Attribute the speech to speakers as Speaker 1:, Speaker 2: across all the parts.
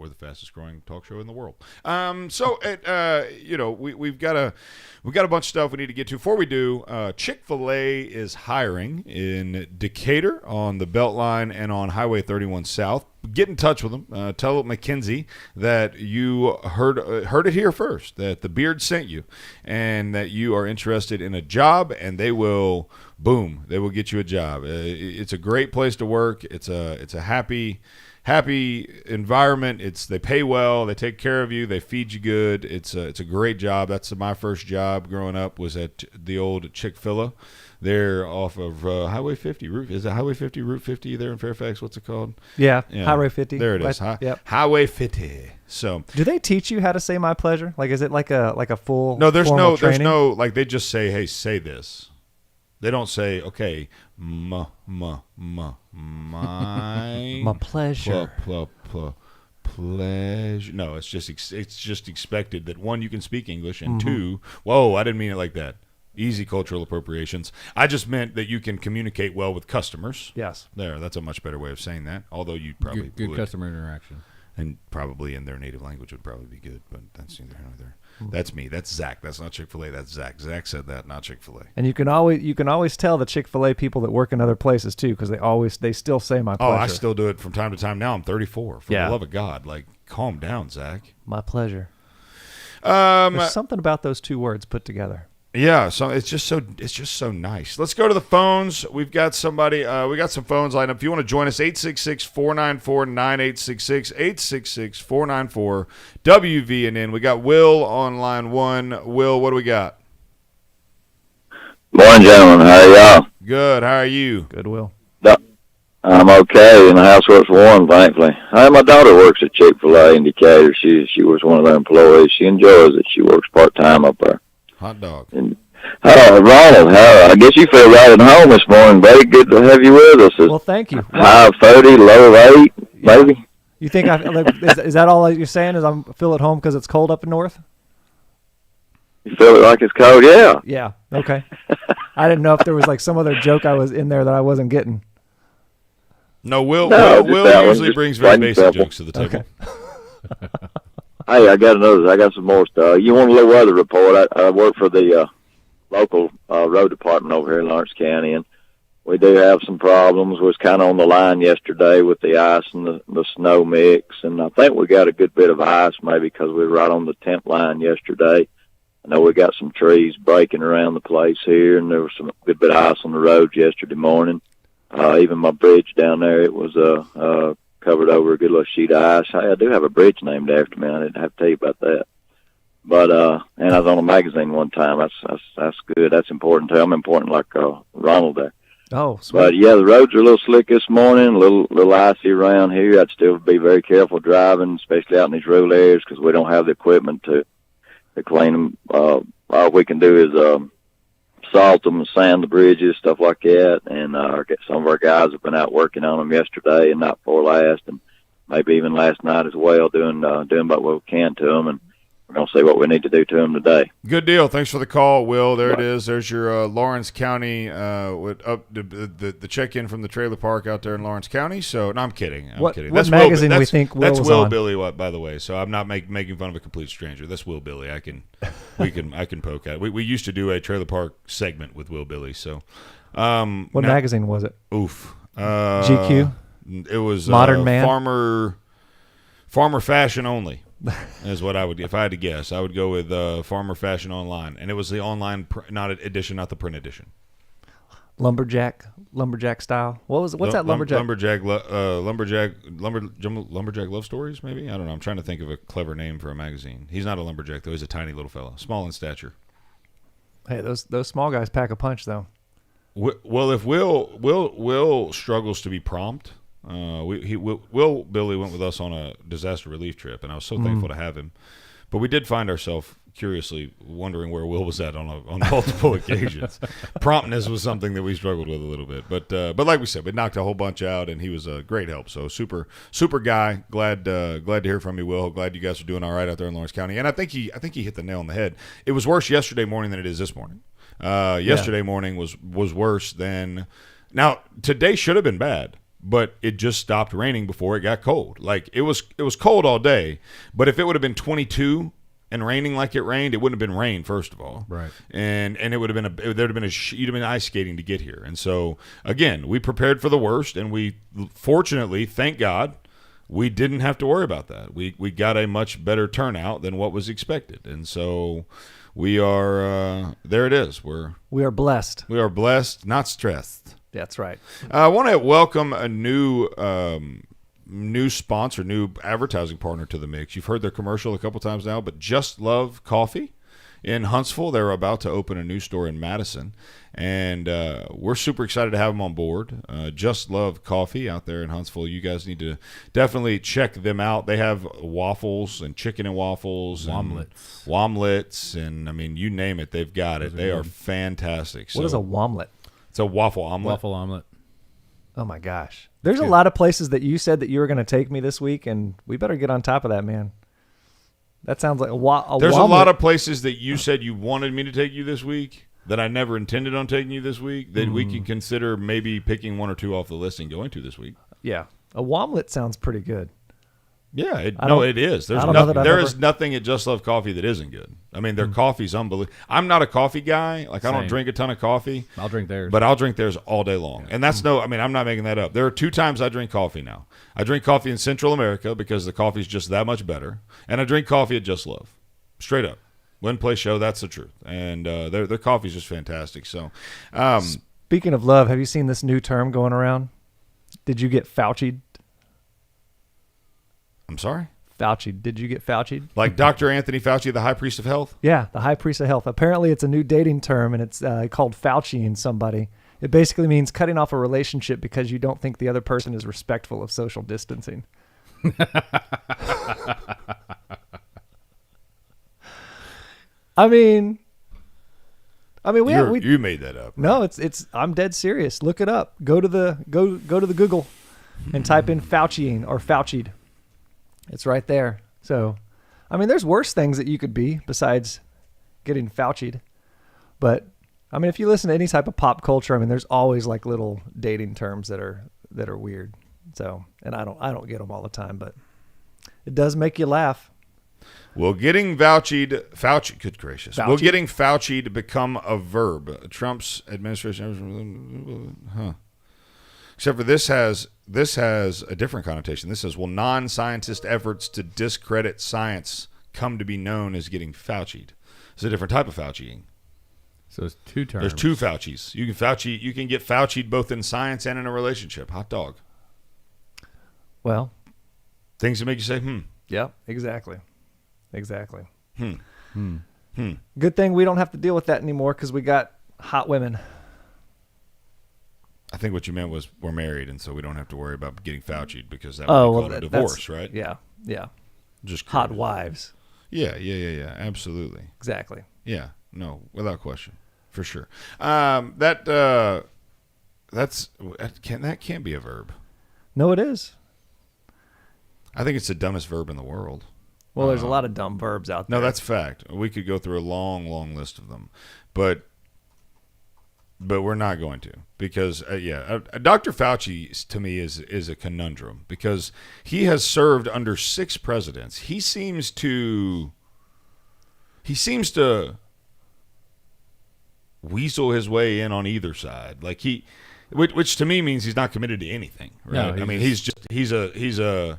Speaker 1: We're the fastest growing talk show in the world. We've got a bunch of stuff we need to get to. Before we do, Chick-fil-A is hiring in Decatur on the Beltline and on Highway 31 South. Get in touch with them. Tell McKenzie that you heard it here first, that the Beard sent you, and that you are interested in a job, and they will get you a job. It's a great place to work. It's a happy environment. They pay well. They take care of you. They feed you good. It's a great job. That's my first job growing up was at the old Chick-fil-A. They're off of Highway 50. Is it Highway 50, Route 50 there in Fairfax? What's it called?
Speaker 2: Yeah. Highway 50.
Speaker 1: There it is.
Speaker 2: Yep.
Speaker 1: Highway 50. So,
Speaker 2: do they teach you how to say "my pleasure"? Like, is it like a full?
Speaker 1: No, there's
Speaker 2: training?
Speaker 1: like they just say, "Hey, say this." They don't say, "Okay, my
Speaker 2: pleasure."
Speaker 1: Pleasure. No, it's just expected that one, you can speak English, and two, whoa, I didn't mean it like that. Easy cultural appropriations. I just meant that you can communicate well with customers.
Speaker 2: Yes.
Speaker 1: That's a much better way of saying that. Although you probably
Speaker 3: good customer interaction,
Speaker 1: and probably in their native language would probably be good. But that's neither here nor there. That's me. That's Zach. That's not Chick-fil-A. That's Zach. Zach said that, not Chick-fil-A.
Speaker 2: And you can always tell the Chick-fil-A people that work in other places too, because they still say "my pleasure."
Speaker 1: Oh, I still do it from time to time. Now I'm 34. For the love of God, like, calm down, Zach.
Speaker 2: My pleasure. There's something about those two words put together.
Speaker 1: Yeah, so it's just so nice. Let's go to the phones. We've got somebody. We got some phones lined up. If you want to join us, 866-494-9866, 866-494-WVNN. We got Will on line one. Will, what do we got?
Speaker 4: Morning, gentlemen. How are y'all?
Speaker 1: Good. How are you?
Speaker 2: Good, Will.
Speaker 4: I'm okay, and the house works warm, thankfully. My daughter works at Chick-fil-A in Decatur. She was one of their employees. She enjoys it. She works part-time up there.
Speaker 1: Hot dog.
Speaker 4: And, Ronald, I guess you feel right at home this morning, buddy. Good to have you with us.
Speaker 2: Well, thank you.
Speaker 4: High of 30, low of 8, maybe.
Speaker 2: You think is that all you're saying? Is I feel at home because it's cold up in north?
Speaker 4: You feel it like it's cold? Yeah.
Speaker 2: Yeah. Okay. I didn't know if there was like some other joke I was in there that I wasn't getting.
Speaker 1: No, Will usually brings very basic jokes to the table.
Speaker 4: Okay. Hey, I got some more stuff. You want a little weather report? I work for the local road department over here in Lawrence County, and we do have some problems. We was kind of on the line yesterday with the ice and the snow mix, and I think we got a good bit of ice maybe because we were right on the tent line yesterday. I know we got some trees breaking around the place here, and there was some good bit of ice on the roads yesterday morning. Even my bridge down there, it was covered over a good little sheet of ice. I do have a bridge named after me. I didn't have to tell you about that. But and I was on a magazine one time. That's good. That's important too. I'm important like Ronald there.
Speaker 2: Oh, sweet.
Speaker 4: But yeah, the roads are a little slick this morning, a little icy around here. I'd still be very careful driving, especially out in these rural areas, because we don't have the equipment to clean them. All we can do is salt them and sand the bridges, stuff like that. And some of our guys have been out working on them yesterday and night before last, and maybe even last night as well, doing about what we can to them. And we're going to see what we need to do to them today.
Speaker 1: Good deal. Thanks for the call, Will. There it is. There's your Lawrence County the check-in from the trailer park out there in Lawrence County. So, no, I'm kidding.
Speaker 2: What
Speaker 1: That's
Speaker 2: magazine
Speaker 1: Will,
Speaker 2: we think Will
Speaker 1: that's
Speaker 2: was
Speaker 1: Will
Speaker 2: on?
Speaker 1: Billy, by the way. So I'm not making fun of a complete stranger. That's Will Billy. I can poke at. We used to do a trailer park segment with Will Billy. So,
Speaker 2: what magazine was it?
Speaker 1: Oof.
Speaker 2: GQ.
Speaker 1: It was
Speaker 2: Modern Man.
Speaker 1: Farmer Fashion Only. Is what I would, if I had to guess. I would go with Farmer Fashion Online, and it was the online edition, not the print edition.
Speaker 2: Lumberjack style. What's that lumberjack?
Speaker 1: Lumberjack love stories. Maybe, I don't know. I'm trying to think of a clever name for a magazine. He's not a lumberjack though. He's a tiny little fella, small in stature.
Speaker 2: Hey, those small guys pack a punch though.
Speaker 1: Well, if Will struggles to be prompt. Will Billy went with us on a disaster relief trip, and I was so thankful to have him. But we did find ourselves curiously wondering where Will was at on multiple occasions. Promptness was something that we struggled with a little bit, but like we said, we knocked a whole bunch out, and he was a great help. So super guy. Glad to hear from you, Will. Glad you guys are doing all right out there in Lawrence County. And I think he hit the nail on the head. It was worse yesterday morning than it is this morning. Yesterday morning was worse than. Now today should have been bad. but it just stopped raining before it got cold. Like it was cold all day, but if it would have been 22 and raining like it rained, it wouldn't have been rain, first of all.
Speaker 3: Right.
Speaker 1: And it would have been you'd have been ice skating to get here. And so again, we prepared for the worst, and we fortunately, thank God, we didn't have to worry about that. We got a much better turnout than what was expected. And so we are there it is.
Speaker 2: We are blessed.
Speaker 1: We are blessed, not stressed.
Speaker 2: That's right.
Speaker 1: I want to welcome a new sponsor, new advertising partner to the mix. You've heard their commercial a couple times now, but Just Love Coffee in Huntsville. They're about to open a new store in Madison, and we're super excited to have them on board. Just Love Coffee out there in Huntsville. You guys need to definitely check them out. They have waffles and chicken and waffles, womlets, and I mean, you name it, they've got it. They are fantastic.
Speaker 2: What is a womlet?
Speaker 1: It's a waffle omelet.
Speaker 3: Waffle omelet.
Speaker 2: Oh my gosh. There's a lot of places that you said that you were going to take me this week, and we better get on top of that, man. That sounds like
Speaker 1: There's a lot of places that you said you wanted me to take you this week that I never intended on taking you this week that we can consider maybe picking one or two off the list and going to this week.
Speaker 2: Yeah. A womlet sounds pretty good.
Speaker 1: Yeah, it is. There is nothing at Just Love Coffee that isn't good. I mean, their coffee's unbelievable. I'm not a coffee guy. Like,
Speaker 3: Same.
Speaker 1: I don't drink a ton of coffee.
Speaker 3: I'll drink theirs.
Speaker 1: But I'll drink theirs all day long. And that's I'm not making that up. There are 2 times I drink coffee now. I drink coffee in Central America because the coffee's just that much better. And I drink coffee at Just Love. Straight up. Win, play, show, that's the truth. And their coffee's just fantastic. So,
Speaker 2: speaking of love, have you seen this new term going around? Did you get Fauci'd?
Speaker 1: I'm sorry?
Speaker 2: Fauci. Did you get Fauci'd?
Speaker 1: Like Dr. Anthony Fauci, the high priest of health?
Speaker 2: Yeah, the high priest of health. Apparently, it's a new dating term, and it's called Fauciing somebody. It basically means cutting off a relationship because you don't think the other person is respectful of social distancing. I mean,
Speaker 1: you made that up. Right?
Speaker 2: No, it's. I'm dead serious. Look it up. Go to the Google, and type in Fauciing or Fauci'd. It's right there. So, I mean, there's worse things that you could be besides getting Fauci'd. But I mean, if you listen to any type of pop culture, I mean, there's always like little dating terms that are weird. So, and I don't get them all the time, but it does make you laugh.
Speaker 1: Will getting Fauci, good gracious.
Speaker 2: Fauci?
Speaker 1: Will getting Fauci to become a verb? Trump's administration, Except for this has a different connotation. This says, will non-scientist efforts to discredit science come to be known as getting Fauci'd? It's a different type of Fauciing.
Speaker 3: So it's 2 terms.
Speaker 1: There's 2 Fauci's. You can get Fauci'd both in science and in a relationship. Hot dog.
Speaker 2: Well,
Speaker 1: things that make you say,
Speaker 2: Yeah, exactly. Good thing we don't have to deal with that anymore because we got hot women.
Speaker 1: I think what you meant was we're married, and so we don't have to worry about getting Fauci'd because that would be called a divorce, right?
Speaker 2: Yeah.
Speaker 1: Just
Speaker 2: hot
Speaker 1: curious.
Speaker 2: Can
Speaker 1: Absolutely.
Speaker 2: Exactly.
Speaker 1: Yeah, no, without question, for sure. That can't be a verb.
Speaker 2: No, it is.
Speaker 1: I think it's the dumbest verb in the world.
Speaker 2: Well, there's a lot of dumb verbs out there.
Speaker 1: No, that's fact. We could go through a long, long list of them, but we're not going to because Dr. Fauci to me is a conundrum because he has served under 6 presidents. He seems to weasel his way in on either side. Like which to me means he's not committed to anything. Right?
Speaker 3: No,
Speaker 1: he's a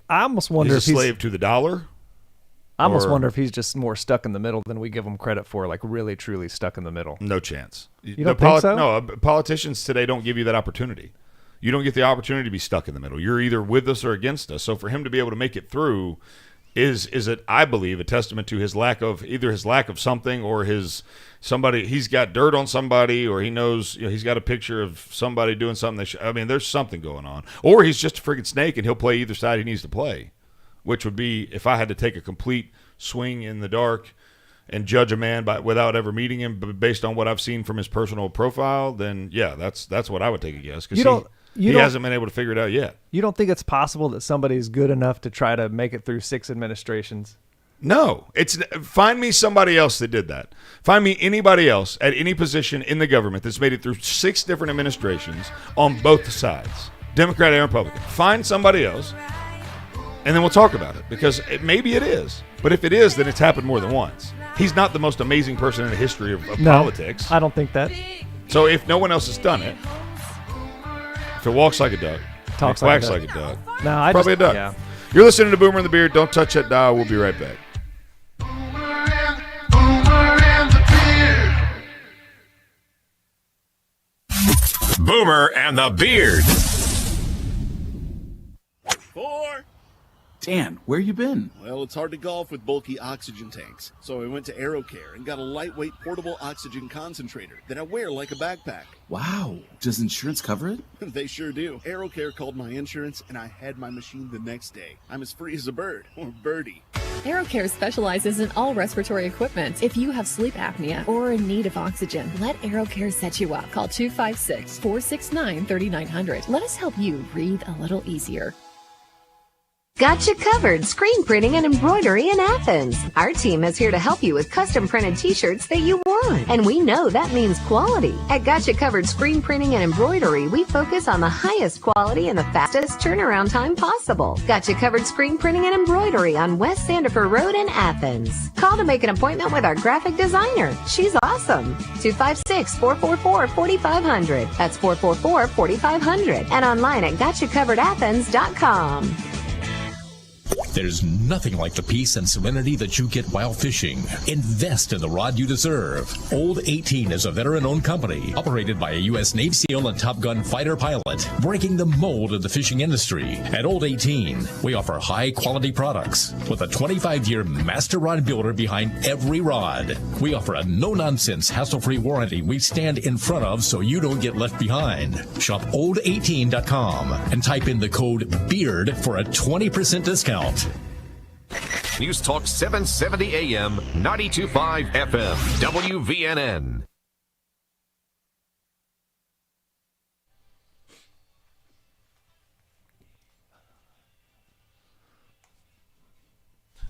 Speaker 2: I almost wonder
Speaker 1: he's a slave to the dollar.
Speaker 2: I almost wonder if he's just more stuck in the middle than we give him credit for, like really, truly stuck in the middle.
Speaker 1: No chance.
Speaker 2: You don't think so?
Speaker 1: No, politicians today don't give you that opportunity. You don't get the opportunity to be stuck in the middle. You're either with us or against us. So for him to be able to make it through is I believe, a testament to his lack of something or he's got dirt on somebody or he knows he's got a picture of somebody doing something. There's something going on. Or he's just a freaking snake and he'll play either side he needs to play. Which would be if I had to take a complete swing in the dark and judge a man without ever meeting him, but based on what I've seen from his personal profile, then yeah, that's what I would take a guess because he hasn't been able to figure it out yet.
Speaker 2: You don't think it's possible that somebody's good enough to try to make it through 6 administrations?
Speaker 1: No, find me somebody else that did that. Find me anybody else at any position in the government that's made it through 6 different administrations on both sides. Democrat and Republican. Find somebody else, and then we'll talk about it, because maybe it is. But if it is, then it's happened more than once. He's not the most amazing person in the history of politics.
Speaker 2: I don't think that.
Speaker 1: So if no one else has done it, if it walks like a duck,
Speaker 2: Talks
Speaker 1: it
Speaker 2: like a
Speaker 1: quacks
Speaker 2: duck.
Speaker 1: like a duck,
Speaker 2: No, I
Speaker 1: probably
Speaker 2: just,
Speaker 1: a duck.
Speaker 2: Yeah.
Speaker 1: You're listening to Boomer and the Beard. Don't touch that dial. We'll be right back.
Speaker 5: Boomer and the Beard.
Speaker 6: Dan, where you been?
Speaker 7: Well, it's hard to golf with bulky oxygen tanks, so I went to AeroCare and got a lightweight portable oxygen concentrator that I wear like a backpack.
Speaker 6: Wow. Does insurance cover it?
Speaker 7: They sure do. AeroCare called my insurance, and I had my machine the next day. I'm as free as a bird, or birdie.
Speaker 8: AeroCare specializes in all respiratory equipment. If you have sleep apnea or are in need of oxygen, let AeroCare set you up. Call 256-469-3900. Let us help you breathe a little easier.
Speaker 9: Got you covered. Screen printing and embroidery in Athens. Our team is here to help you with custom printed t-shirts that you want. And we know that means quality. At Got You Covered Screen Printing and Embroidery, we focus on the highest quality and the fastest turnaround time possible. Got You Covered Screen Printing and Embroidery on West Sandifer Road in Athens. Call to make an appointment with our graphic designer. She's awesome. 256-444-4500. That's 444-4500. And online at GotYouCoveredAthens.com.
Speaker 5: There's nothing like the peace and serenity that you get while fishing. Invest in the rod you deserve. Old 18 is a veteran-owned company operated by a U.S. Navy SEAL and Top Gun fighter pilot, breaking the mold of the fishing industry. At Old 18, we offer high-quality products with a 25-year master rod builder behind every rod. We offer a no-nonsense, hassle-free warranty we stand in front of so you don't get left behind. Shop old18.com and type in the code BEARD for a 20% discount.
Speaker 10: News Talk 770 AM, 92.5 FM, WVNN.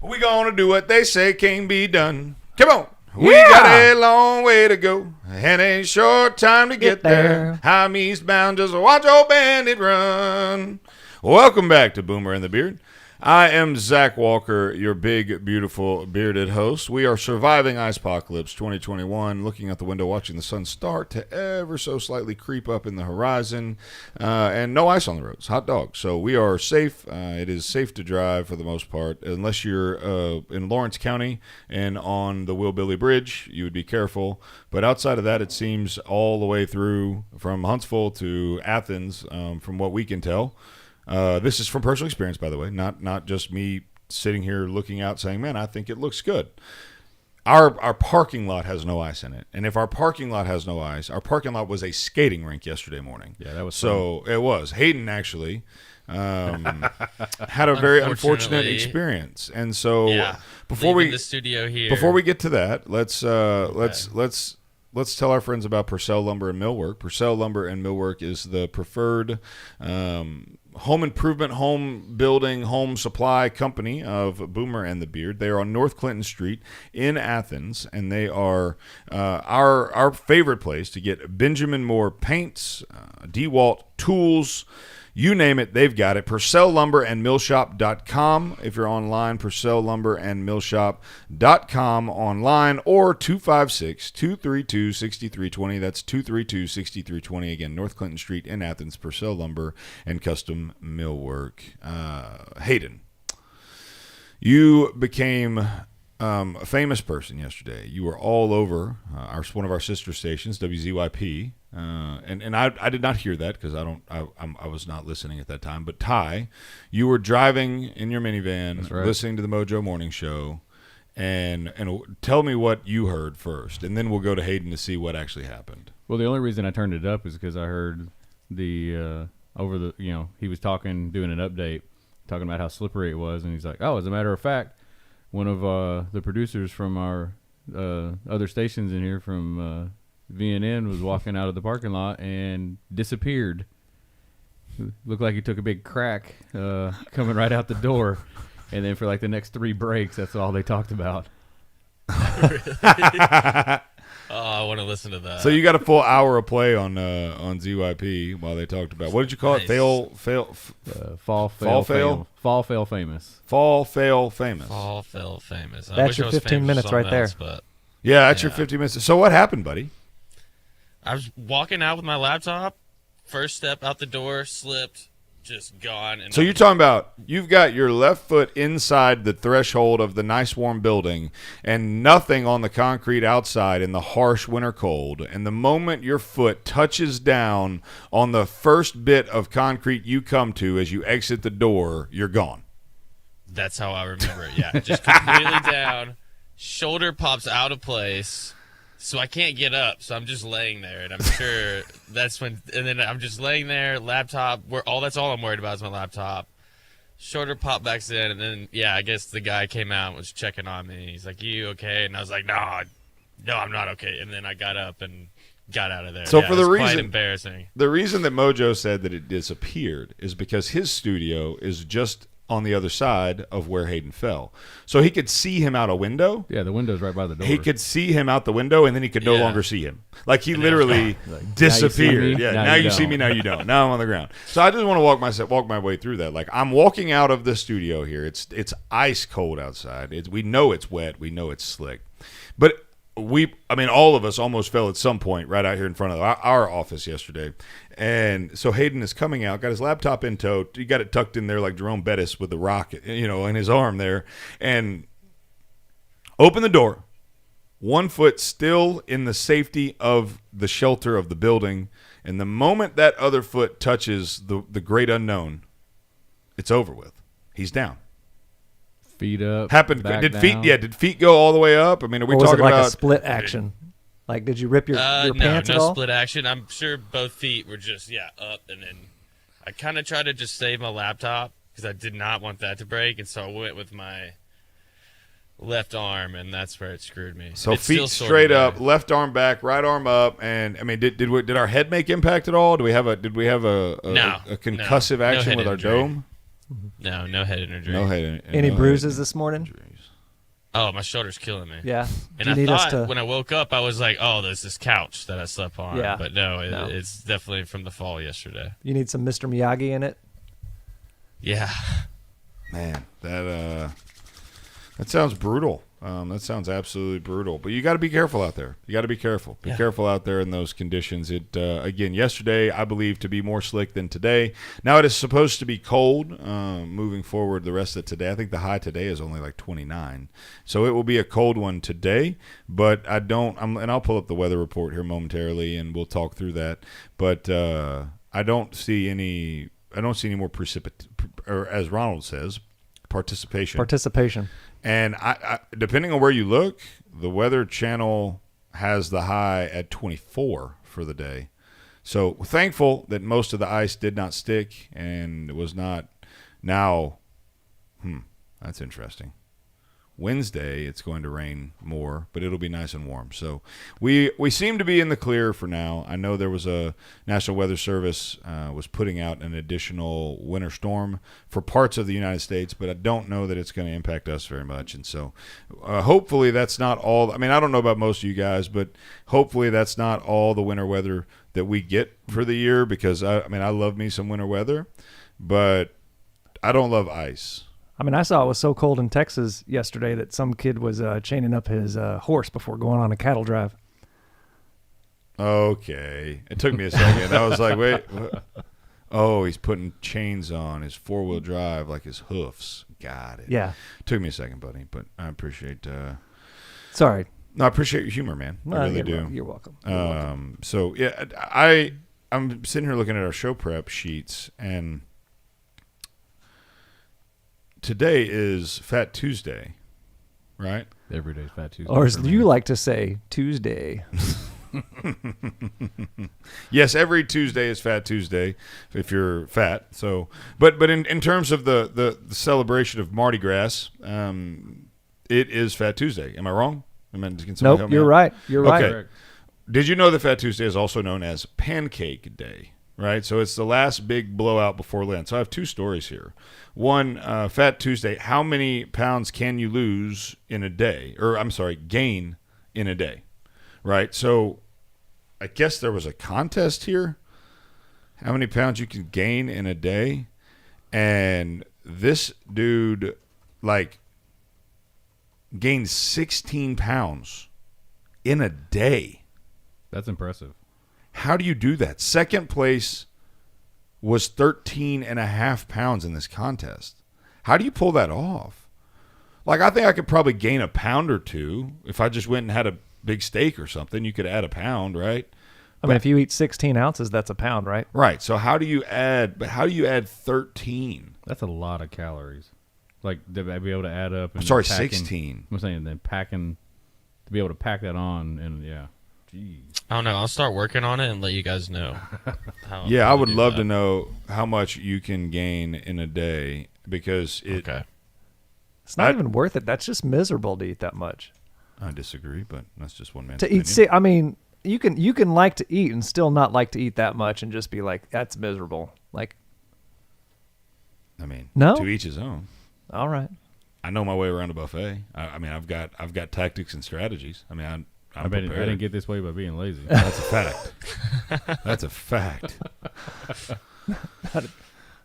Speaker 1: We gonna do what they say can be done. Come on. We got a long way to go and a short time to get there. I'm eastbound, just watch old bandit run. Welcome back to Boomer and the Beard. I am Zach Walker, your big, beautiful, bearded host. We are surviving Icepocalypse 2021, looking out the window, watching the sun start to ever so slightly creep up in the horizon, and no ice on the roads. Hot dog. So we are safe. It is safe to drive for the most part, unless you're in Lawrence County and on the Willbilly Bridge. You would be careful. But outside of that, it seems all the way through from Huntsville to Athens, from what we can tell. This is from personal experience, by the way, not just me sitting here looking out saying, man, I think it looks good. Our parking lot has no ice in it. And if our parking lot has no ice, our parking lot was a skating rink yesterday morning.
Speaker 3: Yeah, that was
Speaker 1: so fun. It was. Hayden actually had a very unfortunate experience. And so before we
Speaker 11: the studio here.
Speaker 1: Before we get to that, let's tell our friends about Purcell Lumber and Millwork. Purcell Lumber and Millwork is the preferred home improvement, home building, home supply company of Boomer and the Beard. They are on North Clinton Street in Athens, and they are our favorite place to get Benjamin Moore paints, DeWalt tools. You name it, they've got it. PurcellLumberandMillshop.com if you're online, PurcellLumberandMillshop.com online, or 256-232-6320. That's 232-6320. Again, North Clinton Street in Athens, Purcell Lumber and Custom Millwork. Hayden, you became a famous person yesterday. You were all over one of our sister stations, WZYP. And I did not hear that because I was not listening at that time. But Ty, you were driving in your minivan, listening to the Mojo Morning Show, and tell me what you heard first, and then we'll go to Hayden to see what actually happened.
Speaker 3: Well, the only reason I turned it up is because I heard he was doing an update, talking about how slippery it was, and he's like, oh, as a matter of fact, one of the producers from our other stations in here from VNN was walking out of the parking lot and disappeared. Looked like he took a big crack coming right out the door. And then for like the next 3 breaks, that's all they talked about.
Speaker 11: I want to listen to that.
Speaker 1: So you got a full hour of play on ZYP while they talked about, what did you call it?
Speaker 3: Fall, fail, famous.
Speaker 1: Fall, fail, famous.
Speaker 11: Fall, fail, famous.
Speaker 2: That's your 15 minutes right there.
Speaker 11: But
Speaker 1: yeah, that's your 15 minutes. So what happened, buddy?
Speaker 11: I was walking out with my laptop. First step out the door, slipped, just gone. And
Speaker 1: so you're talking about you've got your left foot inside the threshold of the nice warm building and nothing on the concrete outside in the harsh winter cold. And the moment your foot touches down on the first bit of concrete you come to as you exit the door, you're gone.
Speaker 11: That's how I remember it. Yeah, just completely down. Shoulder pops out of place. So I can't get up, so I'm just laying there, and I'm sure that's when. And then I'm just laying there, laptop. That's all I'm worried about is my laptop. Shoulder pop backs in, and then I guess the guy came out and was checking on me. He's like, "You okay?" And I was like, "No, I'm not okay." And then I got up and got out of there.
Speaker 1: So for the reason,
Speaker 11: quite embarrassing.
Speaker 1: The reason that Mojo said that it disappeared is because his studio is just on the other side of where Hayden fell. So he could see him out a window.
Speaker 3: Yeah, the window's right by the door.
Speaker 1: He could see him out the window, and then he could no longer see him. Like he literally disappeared. Now you see me, now you don't. Now I'm on the ground. So I just want to walk my way through that. Like I'm walking out of the studio here. It's ice cold outside. We know it's wet. We know it's slick. But all of us almost fell at some point right out here in front of our office yesterday. And so Hayden is coming out, got his laptop in tow. He got it tucked in there like Jerome Bettis with the rocket, in his arm there. And open the door. One foot still in the safety of the shelter of the building. And the moment that other foot touches the great unknown, it's over with. He's down.
Speaker 3: Feet up.
Speaker 1: Happened.
Speaker 3: Did
Speaker 1: feet go all the way up? I mean, are we talking
Speaker 2: like
Speaker 1: about
Speaker 2: a split action? Like, did you rip your pants at all?
Speaker 11: No split action. I'm sure both feet were just up, and then I kind of tried to just save my laptop because I did not want that to break, and so I went with my left arm, and that's where it screwed me.
Speaker 1: So it's feet straight up, left arm back, right arm up, and I mean, did our head make impact at all? Did we have a concussive action with our dome?
Speaker 11: No head injury.
Speaker 1: No head.
Speaker 2: Any bruises this morning?
Speaker 11: Oh, my shoulder's killing me.
Speaker 2: Yeah.
Speaker 11: And I thought when I woke up, I was like, oh, there's this couch that I slept on.
Speaker 2: Yeah.
Speaker 11: But no, it's definitely from the fall yesterday.
Speaker 2: You need some Mr. Miyagi in it?
Speaker 11: Yeah.
Speaker 1: Man, that sounds brutal. That sounds absolutely brutal. But you got to be careful out there. You got to be careful. Be careful out there in those conditions. It again, yesterday I believe to be more slick than today. Now it is supposed to be cold moving forward the rest of today. I think the high today is only like 29. So it will be a cold one today. But and I'll pull up the weather report here momentarily and we'll talk through that. But I don't see any more or as Ronald says, participation. And I depending on where you look, the Weather Channel has the high at 24 for the day. So we're thankful that most of the ice did not stick and it was not. Now, that's interesting. Wednesday, it's going to rain more, but it'll be nice and warm. So we seem to be in the clear for now. I know there was a National Weather Service was putting out an additional winter storm for parts of the United States, but I don't know that it's going to impact us very much. And so hopefully that's not all. I mean, I don't know about most of you guys, but hopefully that's not all the winter weather that we get for the year because, I love me some winter weather, but I don't love ice.
Speaker 2: I mean, I saw it was so cold in Texas yesterday that some kid was chaining up his horse before going on a cattle drive.
Speaker 1: Okay. It took me a second. I was like, wait. What? Oh, he's putting chains on his four-wheel drive like his hoofs. Got it.
Speaker 2: Yeah.
Speaker 1: Took me a second, buddy, but I appreciate
Speaker 2: Sorry.
Speaker 1: No, I appreciate your humor, man. I really do.
Speaker 2: You're welcome.
Speaker 1: So, yeah, I'm sitting here looking at our show prep sheets, and today is Fat Tuesday, right?
Speaker 3: Every day's Fat Tuesday.
Speaker 2: Or as you like to say, Tuesday.
Speaker 1: Yes, every Tuesday is Fat Tuesday if you're fat. So, but in terms of the celebration of Mardi Gras, it is Fat Tuesday. Am I wrong?
Speaker 2: Nope, you're right. You're right.
Speaker 1: Okay. Did you know that Fat Tuesday is also known as Pancake Day? Right, so it's the last big blowout before Lent. So I have two stories here. One, Fat Tuesday, how many pounds can you lose in a day? Or, I'm sorry, gain in a day? right? So I guess there was a contest here. How many pounds you can gain in a day? And this dude, like, gained 16 pounds in a day.
Speaker 3: That's impressive.
Speaker 1: How do you do that? Second place was 13 and a half pounds in this contest. How do you pull that off? Like, I think I could probably gain a pound or two if I just went and had a big steak or something. You could add a pound, right?
Speaker 2: I mean, if you eat 16 ounces, that's a pound, right?
Speaker 1: Right. So how do you add 13?
Speaker 3: That's a lot of calories. Like, to be able to add up. And
Speaker 1: I'm sorry,
Speaker 3: packing,
Speaker 1: 16.
Speaker 3: I'm saying then packing, to be able to pack that on, and yeah. Jeez.
Speaker 11: I don't know. I'll start working on it and let you guys know.
Speaker 1: I would love to know how much you can gain in a day, because
Speaker 2: it's not even worth it. That's just miserable to eat that much.
Speaker 1: I disagree, but that's just one man's
Speaker 2: to
Speaker 1: opinion.
Speaker 2: eat. See, I mean, you can like to eat and still not like to eat that much and just be like, that's miserable. Like,
Speaker 1: I mean,
Speaker 2: no?
Speaker 1: To each his own.
Speaker 2: All right.
Speaker 1: I know my way around a buffet. I mean, I've got tactics and strategies. I mean, I'm
Speaker 3: I
Speaker 1: prepared.
Speaker 3: didn't get this way by being lazy.
Speaker 1: That's a fact. That's a fact.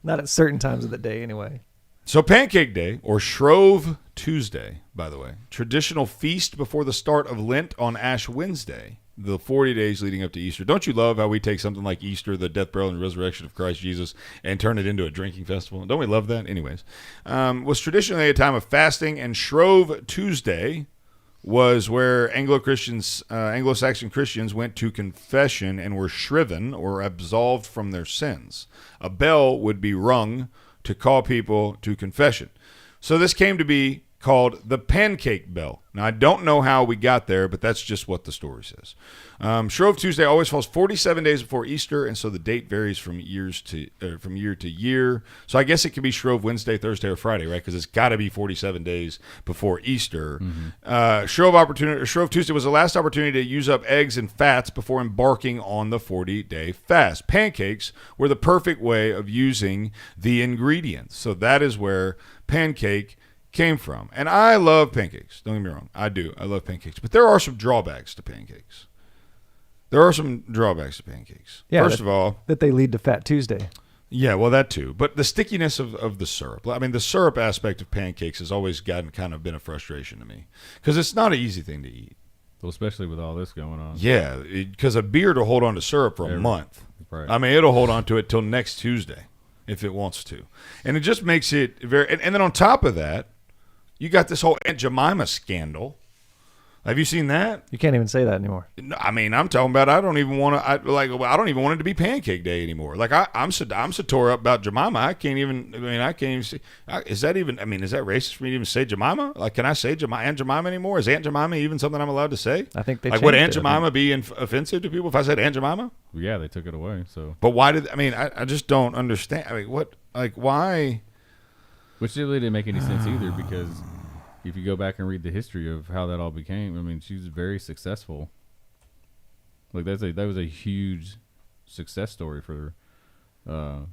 Speaker 2: Not at certain times of the day, anyway.
Speaker 1: So Pancake Day, or Shrove Tuesday, by the way, traditional feast before the start of Lent on Ash Wednesday, the 40 days leading up to Easter. Don't you love how we take something like Easter, the death, burial, and resurrection of Christ Jesus, and turn it into a drinking festival? Don't we love that? Anyways, was traditionally a time of fasting, and Shrove Tuesday was where Anglo-Saxon Christians went to confession and were shriven or absolved from their sins. A bell would be rung to call people to confession. So this came to be called the Pancake Bell. Now, I don't know how we got there, but that's just what the story says. Shrove Tuesday always falls 47 days before Easter, and so the date varies from year to year. So I guess it could be Shrove Wednesday, Thursday, or Friday, right? Because it's got to be 47 days before Easter. Mm-hmm. Shrove Tuesday was the last opportunity to use up eggs and fats before embarking on the 40-day fast. Pancakes were the perfect way of using the ingredients. So that is where pancake came from. And I love pancakes. Don't get me wrong. I do. I love pancakes. But there are some drawbacks to pancakes. Yeah, First of all,
Speaker 2: that they lead to Fat Tuesday.
Speaker 1: Yeah, well, that too. But the stickiness of the syrup. I mean, the syrup aspect of pancakes has always been a frustration to me, because it's not an easy thing to eat.
Speaker 3: Well, especially with all this going on.
Speaker 1: Yeah, because a beer will hold on to syrup for a month.
Speaker 3: Right.
Speaker 1: I mean, it'll hold on to it till next Tuesday if it wants to. And it just makes it very... And then on top of that, you got this whole Aunt Jemima scandal. Have you seen that?
Speaker 2: You can't even say that anymore.
Speaker 1: No, I mean, I'm talking about. I don't even want to. I don't even want it to be Pancake Day anymore. Like I'm so tore up about Jemima. I can't even see. Is that even? I mean, is that racist for me to even say Jemima? Like, can I say Aunt Jemima anymore? Is Aunt Jemima even something I'm allowed to say?
Speaker 2: I think they
Speaker 1: like. Would
Speaker 2: changed
Speaker 1: Aunt
Speaker 2: it.
Speaker 1: Jemima be offensive to people if I said Aunt Jemima?
Speaker 3: Yeah, they took it away. So,
Speaker 1: but why did? I mean, I just don't understand. I mean, what? Like, why?
Speaker 3: Which really didn't make any sense either, because if you go back and read the history of how that all became, I mean, she was very successful. Like that was a huge success story for for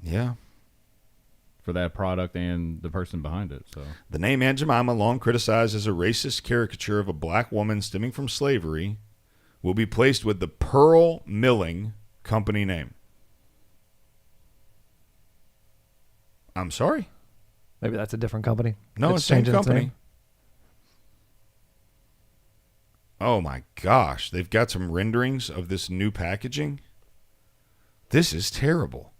Speaker 3: that product and the person behind it. So
Speaker 1: the name Aunt Jemima, long criticized as a racist caricature of a black woman stemming from slavery, will be placed with the Pearl Milling company name. I'm sorry?
Speaker 2: Maybe that's a different company.
Speaker 1: No, it's the same company. Oh my gosh, they've got some renderings of this new packaging. This is terrible.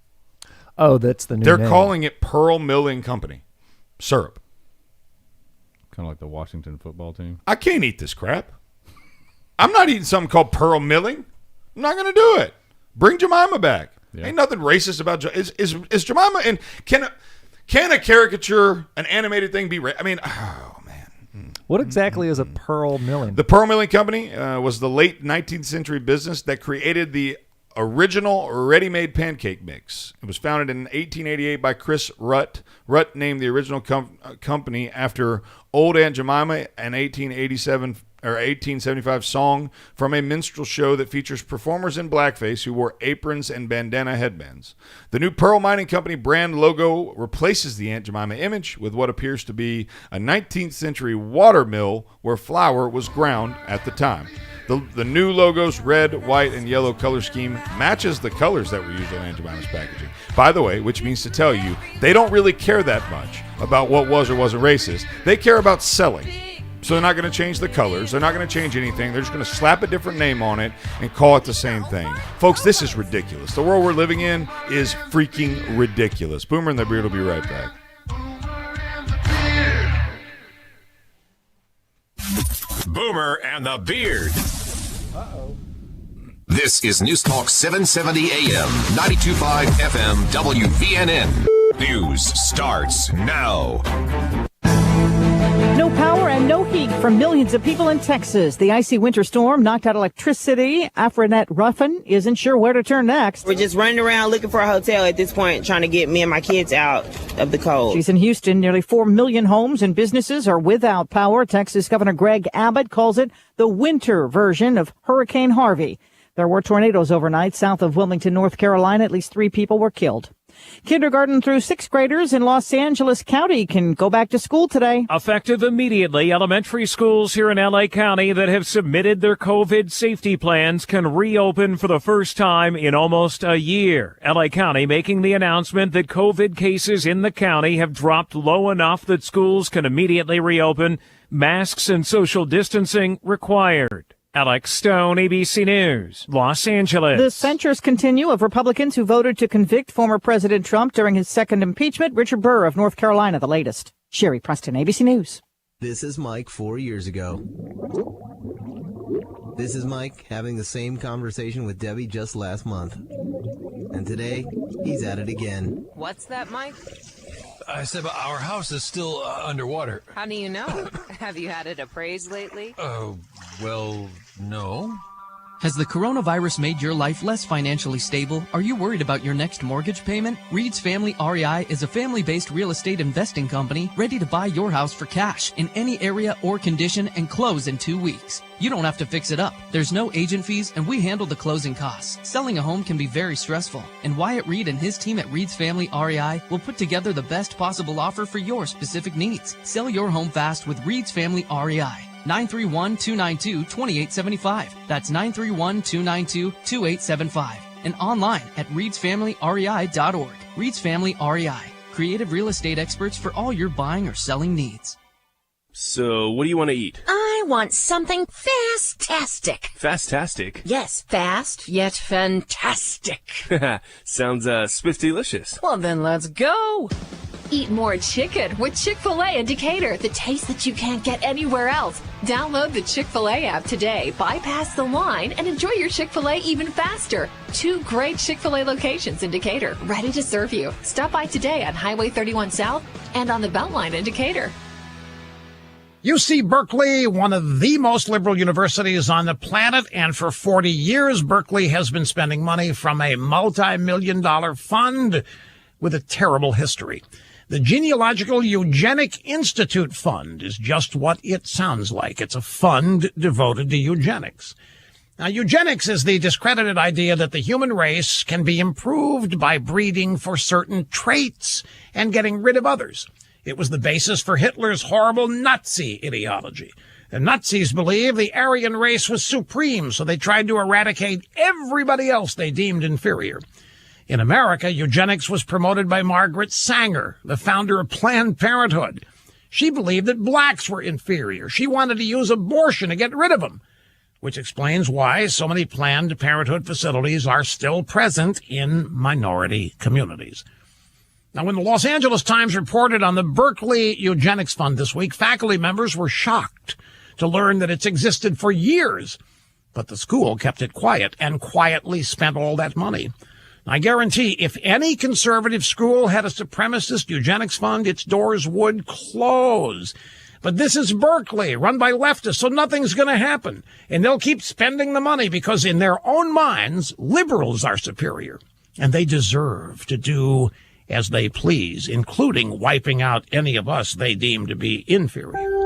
Speaker 2: Oh, that's the new
Speaker 1: They're
Speaker 2: name.
Speaker 1: calling it Pearl Milling Company. Syrup.
Speaker 3: Kind of like the Washington football team.
Speaker 1: I can't eat this crap. I'm not eating something called Pearl Milling. I'm not going to do it. Bring Jemima back. Yeah. Ain't nothing racist about is Jemima, and can a caricature, an animated thing be I mean, oh man.
Speaker 2: What exactly is a Pearl Milling?
Speaker 1: The Pearl Milling Company was the late 19th century business that created the original ready-made pancake mix. It was founded in 1888 by Chris Rutt. Rutt named the original company after Old Aunt Jemima, an 1875 song from a minstrel show that features performers in blackface who wore aprons and bandana headbands. The new Pearl Mining Company brand logo replaces the Aunt Jemima image with what appears to be a 19th century water mill where flour was ground at the time. The new logo's red, white, and yellow color scheme matches the colors that were used on Antivirus packaging. By the way, which means to tell you, they don't really care that much about what was or wasn't racist. They care about selling. So they're not going to change the colors. They're not going to change anything. They're just going to slap a different name on it and call it the same thing. Folks, this is ridiculous. The world we're living in is freaking ridiculous. Boomer and the Beard will be right back.
Speaker 10: Boomer and the Beard. This is News Talk 770 AM, 92.5 FM, WVNN. News starts now.
Speaker 12: No power and no heat for millions of people in Texas. The icy winter storm knocked out electricity. Afronet Ruffin isn't sure where to turn next.
Speaker 13: We're just running around looking for a hotel at this point, trying to get me and my kids out of the cold.
Speaker 12: She's in Houston. Nearly 4 million homes and businesses are without power. Texas Governor Greg Abbott calls it the winter version of Hurricane Harvey. There were tornadoes overnight south of Wilmington, North Carolina. At least 3 people were killed. Kindergarten through 6th graders in Los Angeles County can go back to school today.
Speaker 14: Effective immediately, elementary schools here in L.A. County that have submitted their COVID safety plans can reopen for the first time in almost a year. L.A. County making the announcement that COVID cases in the county have dropped low enough that schools can immediately reopen. Masks and social distancing required. Alex Stone, ABC News, Los Angeles.
Speaker 12: The censures continue of Republicans who voted to convict former President Trump during his second impeachment. Richard Burr of North Carolina, the latest. Sherry Preston, ABC News.
Speaker 15: This is Mike 4 years ago. This is Mike having the same conversation with Debbie just last month. And today, he's at it again.
Speaker 16: What's that, Mike?
Speaker 17: I said our house is still underwater.
Speaker 16: How do you know? Have you had it appraised lately?
Speaker 17: Well, no.
Speaker 18: Has the coronavirus made your life less financially stable? Are you worried about your next mortgage payment? Reed's Family REI is a family-based real estate investing company ready to buy your house for cash in any area or condition and close in 2 weeks. You don't have to fix it up. There's no agent fees, and we handle the closing costs. Selling a home can be very stressful, and Wyatt Reed and his team at Reed's Family REI will put together the best possible offer for your specific needs. Sell your home fast with Reed's Family REI. 931-292-2875. That's 931-292-2875. And online at reedsfamilyrei.org. Reed's Family REI. Creative real estate experts for all your buying or selling needs.
Speaker 19: So, what do you want to eat?
Speaker 20: I want something fast-tastic.
Speaker 19: Fast-tastic?
Speaker 20: Yes, fast, yet fantastic.
Speaker 19: Sounds, spiff-delicious.
Speaker 20: Well, then let's go.
Speaker 8: Eat more chicken with Chick-fil-A in Decatur, the taste that you can't get anywhere else. Download the Chick-fil-A app today, bypass the line, and enjoy your Chick-fil-A even faster. 2 great Chick-fil-A locations in Decatur, ready to serve you. Stop by today on Highway 31 South and on the Beltline in Decatur.
Speaker 21: UC Berkeley, one of the most liberal universities on the planet, and for 40 years, Berkeley has been spending money from a multi-million-dollar fund with a terrible history. The Genealogical Eugenic Institute Fund is just what it sounds like. It's a fund devoted to eugenics. Now, eugenics is the discredited idea that the human race can be improved by breeding for certain traits and getting rid of others. It was the basis for Hitler's horrible Nazi ideology. The Nazis believed the Aryan race was supreme, so they tried to eradicate everybody else they deemed inferior. In America, eugenics was promoted by Margaret Sanger, the founder of Planned Parenthood. She believed that blacks were inferior. She wanted to use abortion to get rid of them, which explains why so many Planned Parenthood facilities are still present in minority communities. Now, when the Los Angeles Times reported on the Berkeley Eugenics Fund this week, faculty members were shocked to learn that it's existed for years, but the school kept it quiet and quietly spent all that money. I guarantee if any conservative school had a supremacist eugenics fund, its doors would close. But this is Berkeley, run by leftists, so nothing's going to happen. And they'll keep spending the money because in their own minds, liberals are superior. And they deserve to do as they please, including wiping out any of us they deem to be inferior.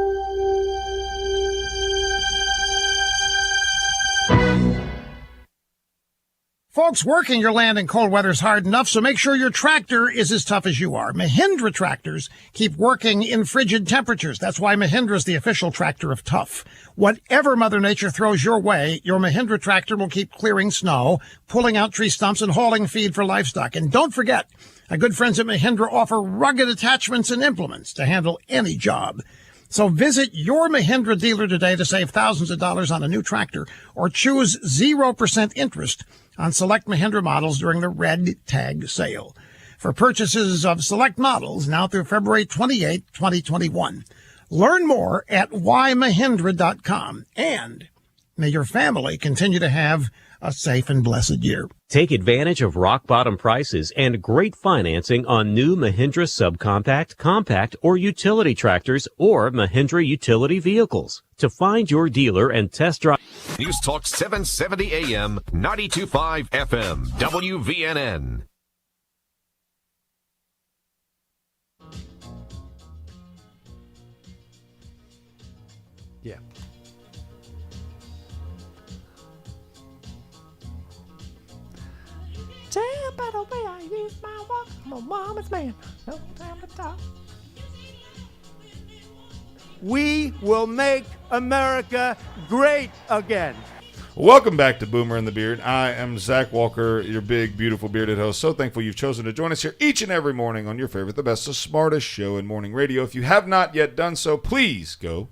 Speaker 21: Folks, working your land in cold weather is hard enough, so make sure your tractor is as tough as you are. Mahindra tractors keep working in frigid temperatures. That's why Mahindra is the official tractor of tough. Whatever Mother Nature throws your way, your Mahindra tractor will keep clearing snow, pulling out tree stumps, and hauling feed for livestock. And don't forget, our good friends at Mahindra offer rugged attachments and implements to handle any job. So visit your Mahindra dealer today to save thousands of dollars on a new tractor, or choose 0% interest on select Mahindra models during the Red Tag sale. For purchases of select models now through February 28, 2021. Learn more at whymahindra.com. And may your family continue to have a safe and blessed year.
Speaker 4: Take advantage of rock bottom prices and great financing on new Mahindra subcompact, compact, or utility tractors or Mahindra utility vehicles. To find your dealer and test drive.
Speaker 10: News Talk 770 AM, 92.5 FM, WVNN.
Speaker 2: Yeah. Tell by the way I use my walk, I'm a woman's man. No time to talk.
Speaker 22: We will make America great again.
Speaker 1: Welcome back to Boomer and the Beard. I am Zach Walker, your big, beautiful bearded host. So thankful you've chosen to join us here each and every morning on your favorite, the best, the smartest show in morning radio. If you have not yet done so, please go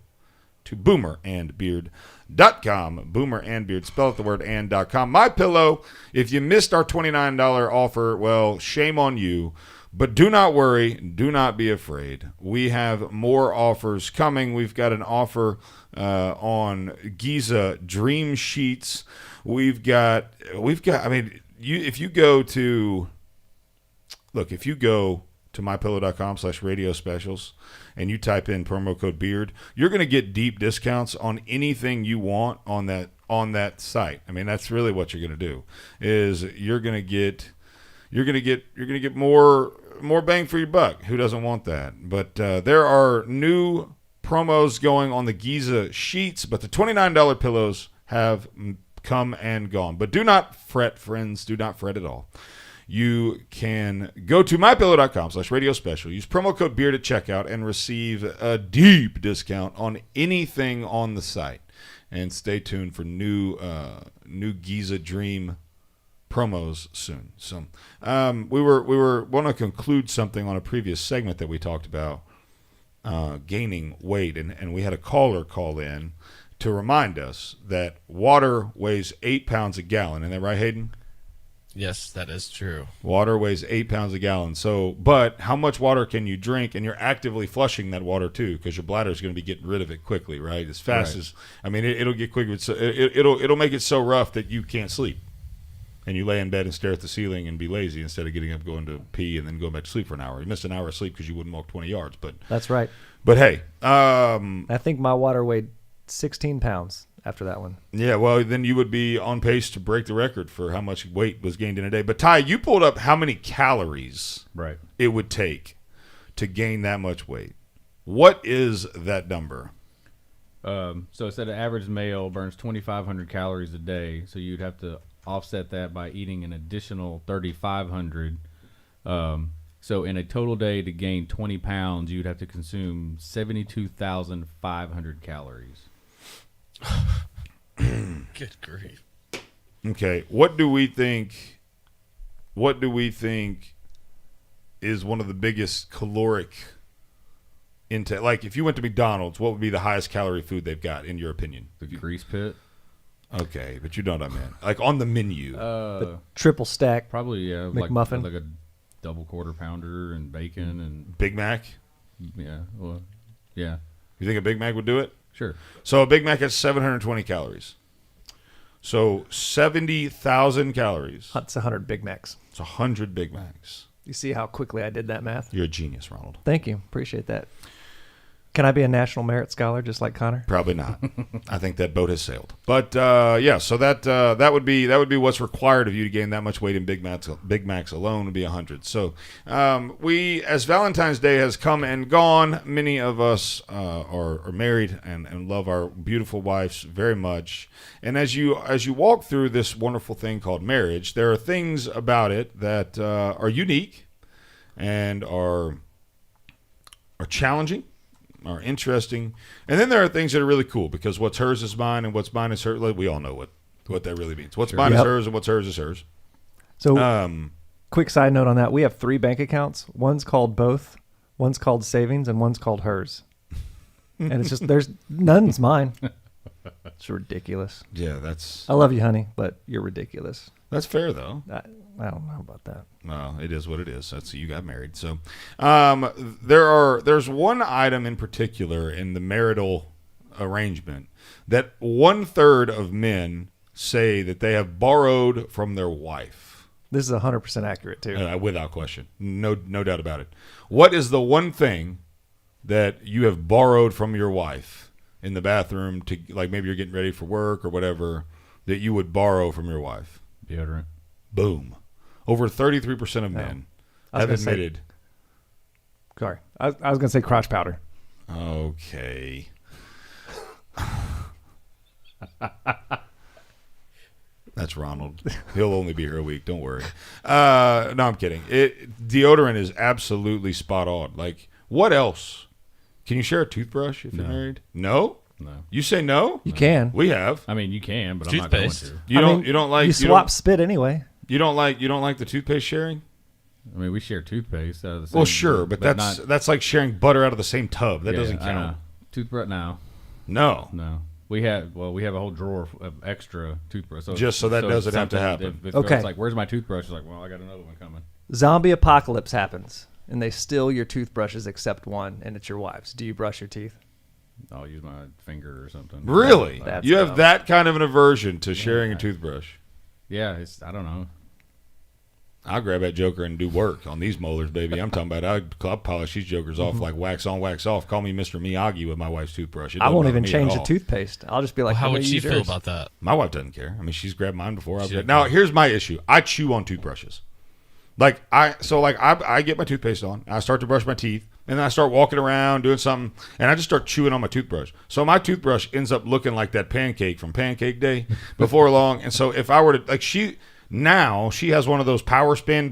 Speaker 1: to boomerandbeard.com. Boomer and Beard, spell it the word and.com. My Pillow, if you missed our $29 offer, well, shame on you. But do not worry, do not be afraid. We have more offers coming. We've got an offer on Giza Dream Sheets. We've got. I mean, if you go to mypillow.com/radio specials and you type in promo code BEARD, you're going to get deep discounts on anything you want on that site. I mean, that's really what you're going to do. Is you're going to get more bang for your buck. Who doesn't want that? But there are new promos going on the Giza sheets, but the $29 pillows have come and gone. But do not fret, friends. Do not fret at all. You can go to mypillow.com/radio special. Use promo code BEARD at checkout and receive a deep discount on anything on the site. And stay tuned for new Giza Dream promos soon. So we were want to conclude something on a previous segment that we talked about gaining weight, and we had a caller call in to remind us that water weighs 8 pounds a gallon. Isn't that right, Hayden?
Speaker 11: Yes, that is true.
Speaker 1: Water weighs 8 pounds a gallon. So, but how much water can you drink? And you're actively flushing that water too, because your bladder is going to be getting rid of it quickly, right? As fast as, I mean, it'll get quick. It'll make it so rough that you can't sleep, and you lay in bed and stare at the ceiling and be lazy instead of getting up, going to pee, and then going back to sleep for an hour. You missed an hour of sleep because you wouldn't walk 20 yards. But
Speaker 2: that's right.
Speaker 1: But hey,
Speaker 2: I think my water weighed 16 pounds. After that one.
Speaker 1: Yeah, well, then you would be on pace to break the record for how much weight was gained in a day. But, Ty, you pulled up how many calories it would take to gain that much weight. What is that number?
Speaker 3: So it said an average male burns 2,500 calories a day, so you'd have to offset that by eating an additional 3,500. So in a total day to gain 20 pounds, you'd have to consume 72,500 calories.
Speaker 11: Good grief.
Speaker 1: Okay, what do we think is one of the biggest caloric intake? Like, if you went to McDonald's, what would be the highest calorie food they've got, in your opinion?
Speaker 3: The grease pit.
Speaker 1: Okay, but you know what I meant. Like, on the menu.
Speaker 2: The triple stack.
Speaker 3: Probably, yeah.
Speaker 2: McMuffin.
Speaker 3: Like a double quarter pounder and bacon and...
Speaker 1: Big Mac?
Speaker 3: Yeah, well, yeah.
Speaker 1: You think a Big Mac would do it?
Speaker 3: Sure.
Speaker 1: So a Big Mac has 720 calories. So 70,000 calories.
Speaker 2: That's 100 Big Macs.
Speaker 1: It's 100 Big Macs.
Speaker 2: You see how quickly I did that math?
Speaker 1: You're a genius, Ronald.
Speaker 2: Thank you. Appreciate that. Can I be a National Merit Scholar just like Connor?
Speaker 1: Probably not. I think that boat has sailed. But yeah, so that would be what's required of you to gain that much weight in Big Macs alone would be 100. So we, as Valentine's Day has come and gone, many of us are married and love our beautiful wives very much. And as you walk through this wonderful thing called marriage, there are things about it that are unique and are challenging, are interesting, and then there are things that are really cool because what's hers is mine and what's mine is hers. We all know what that really means. What's mine is hers and what's hers is hers.
Speaker 2: So, quick side note on that: we have 3 bank accounts. One's called both, one's called savings, and one's called hers. And it's just none's mine. It's ridiculous.
Speaker 1: Yeah, that's.
Speaker 2: I love you, honey, but you're ridiculous.
Speaker 1: That's fair though.
Speaker 2: I don't know about that.
Speaker 1: No, it is what it is. That's you got married. So, there's one item in particular in the marital arrangement that 1/3 of men say that they have borrowed from their wife.
Speaker 2: This is 100% accurate too,
Speaker 1: without question. No doubt about it. What is the one thing that you have borrowed from your wife in the bathroom to, like, maybe you're getting ready for work or whatever, that you would borrow from your wife?
Speaker 3: Deodorant.
Speaker 1: Boom. Over 33% of men have admitted.
Speaker 2: Sorry. I was going to say crotch powder.
Speaker 1: Okay. That's Ronald. He'll only be here a week. Don't worry. No, I'm kidding. Deodorant is absolutely spot on. Like, what else? Can you share a toothbrush if you're married? No?
Speaker 3: No.
Speaker 1: You say no?
Speaker 2: You can.
Speaker 1: We have.
Speaker 3: I mean, you can, but
Speaker 11: Toothpaste.
Speaker 3: I'm not going to.
Speaker 1: You don't like.
Speaker 2: You swap spit anyway.
Speaker 1: You don't like the toothpaste sharing?
Speaker 3: I mean, we share toothpaste out of the same.
Speaker 1: Well, sure, but that's like sharing butter out of the same tub. That doesn't count.
Speaker 3: Toothbrush now.
Speaker 1: No.
Speaker 3: We have a whole drawer of extra toothbrush.
Speaker 1: Just so that doesn't have to happen.
Speaker 3: Okay. It's like, where's my toothbrush? It's like, well, I got another one coming.
Speaker 2: Zombie apocalypse happens, and they steal your toothbrushes except one, and it's your wife's. Do you brush your teeth?
Speaker 3: I'll use my finger or something.
Speaker 1: Really? You have that kind of an aversion to sharing a toothbrush?
Speaker 3: Yeah, I don't know.
Speaker 1: I'll grab that joker and do work on these molars, baby. I'm talking about I'll polish these jokers off like wax on, wax off. Call me Mr. Miyagi with my wife's toothbrush.
Speaker 2: I won't even change the toothpaste. I'll just be like,
Speaker 11: how would she feel about that?
Speaker 1: My wife doesn't care. I mean, she's grabbed mine before. Now, here's my issue. I chew on toothbrushes. I get my toothpaste on. I start to brush my teeth. And then I start walking around doing something, and I just start chewing on my toothbrush. So my toothbrush ends up looking like that pancake from Pancake Day before long. And so if I were to, she has one of those power spin.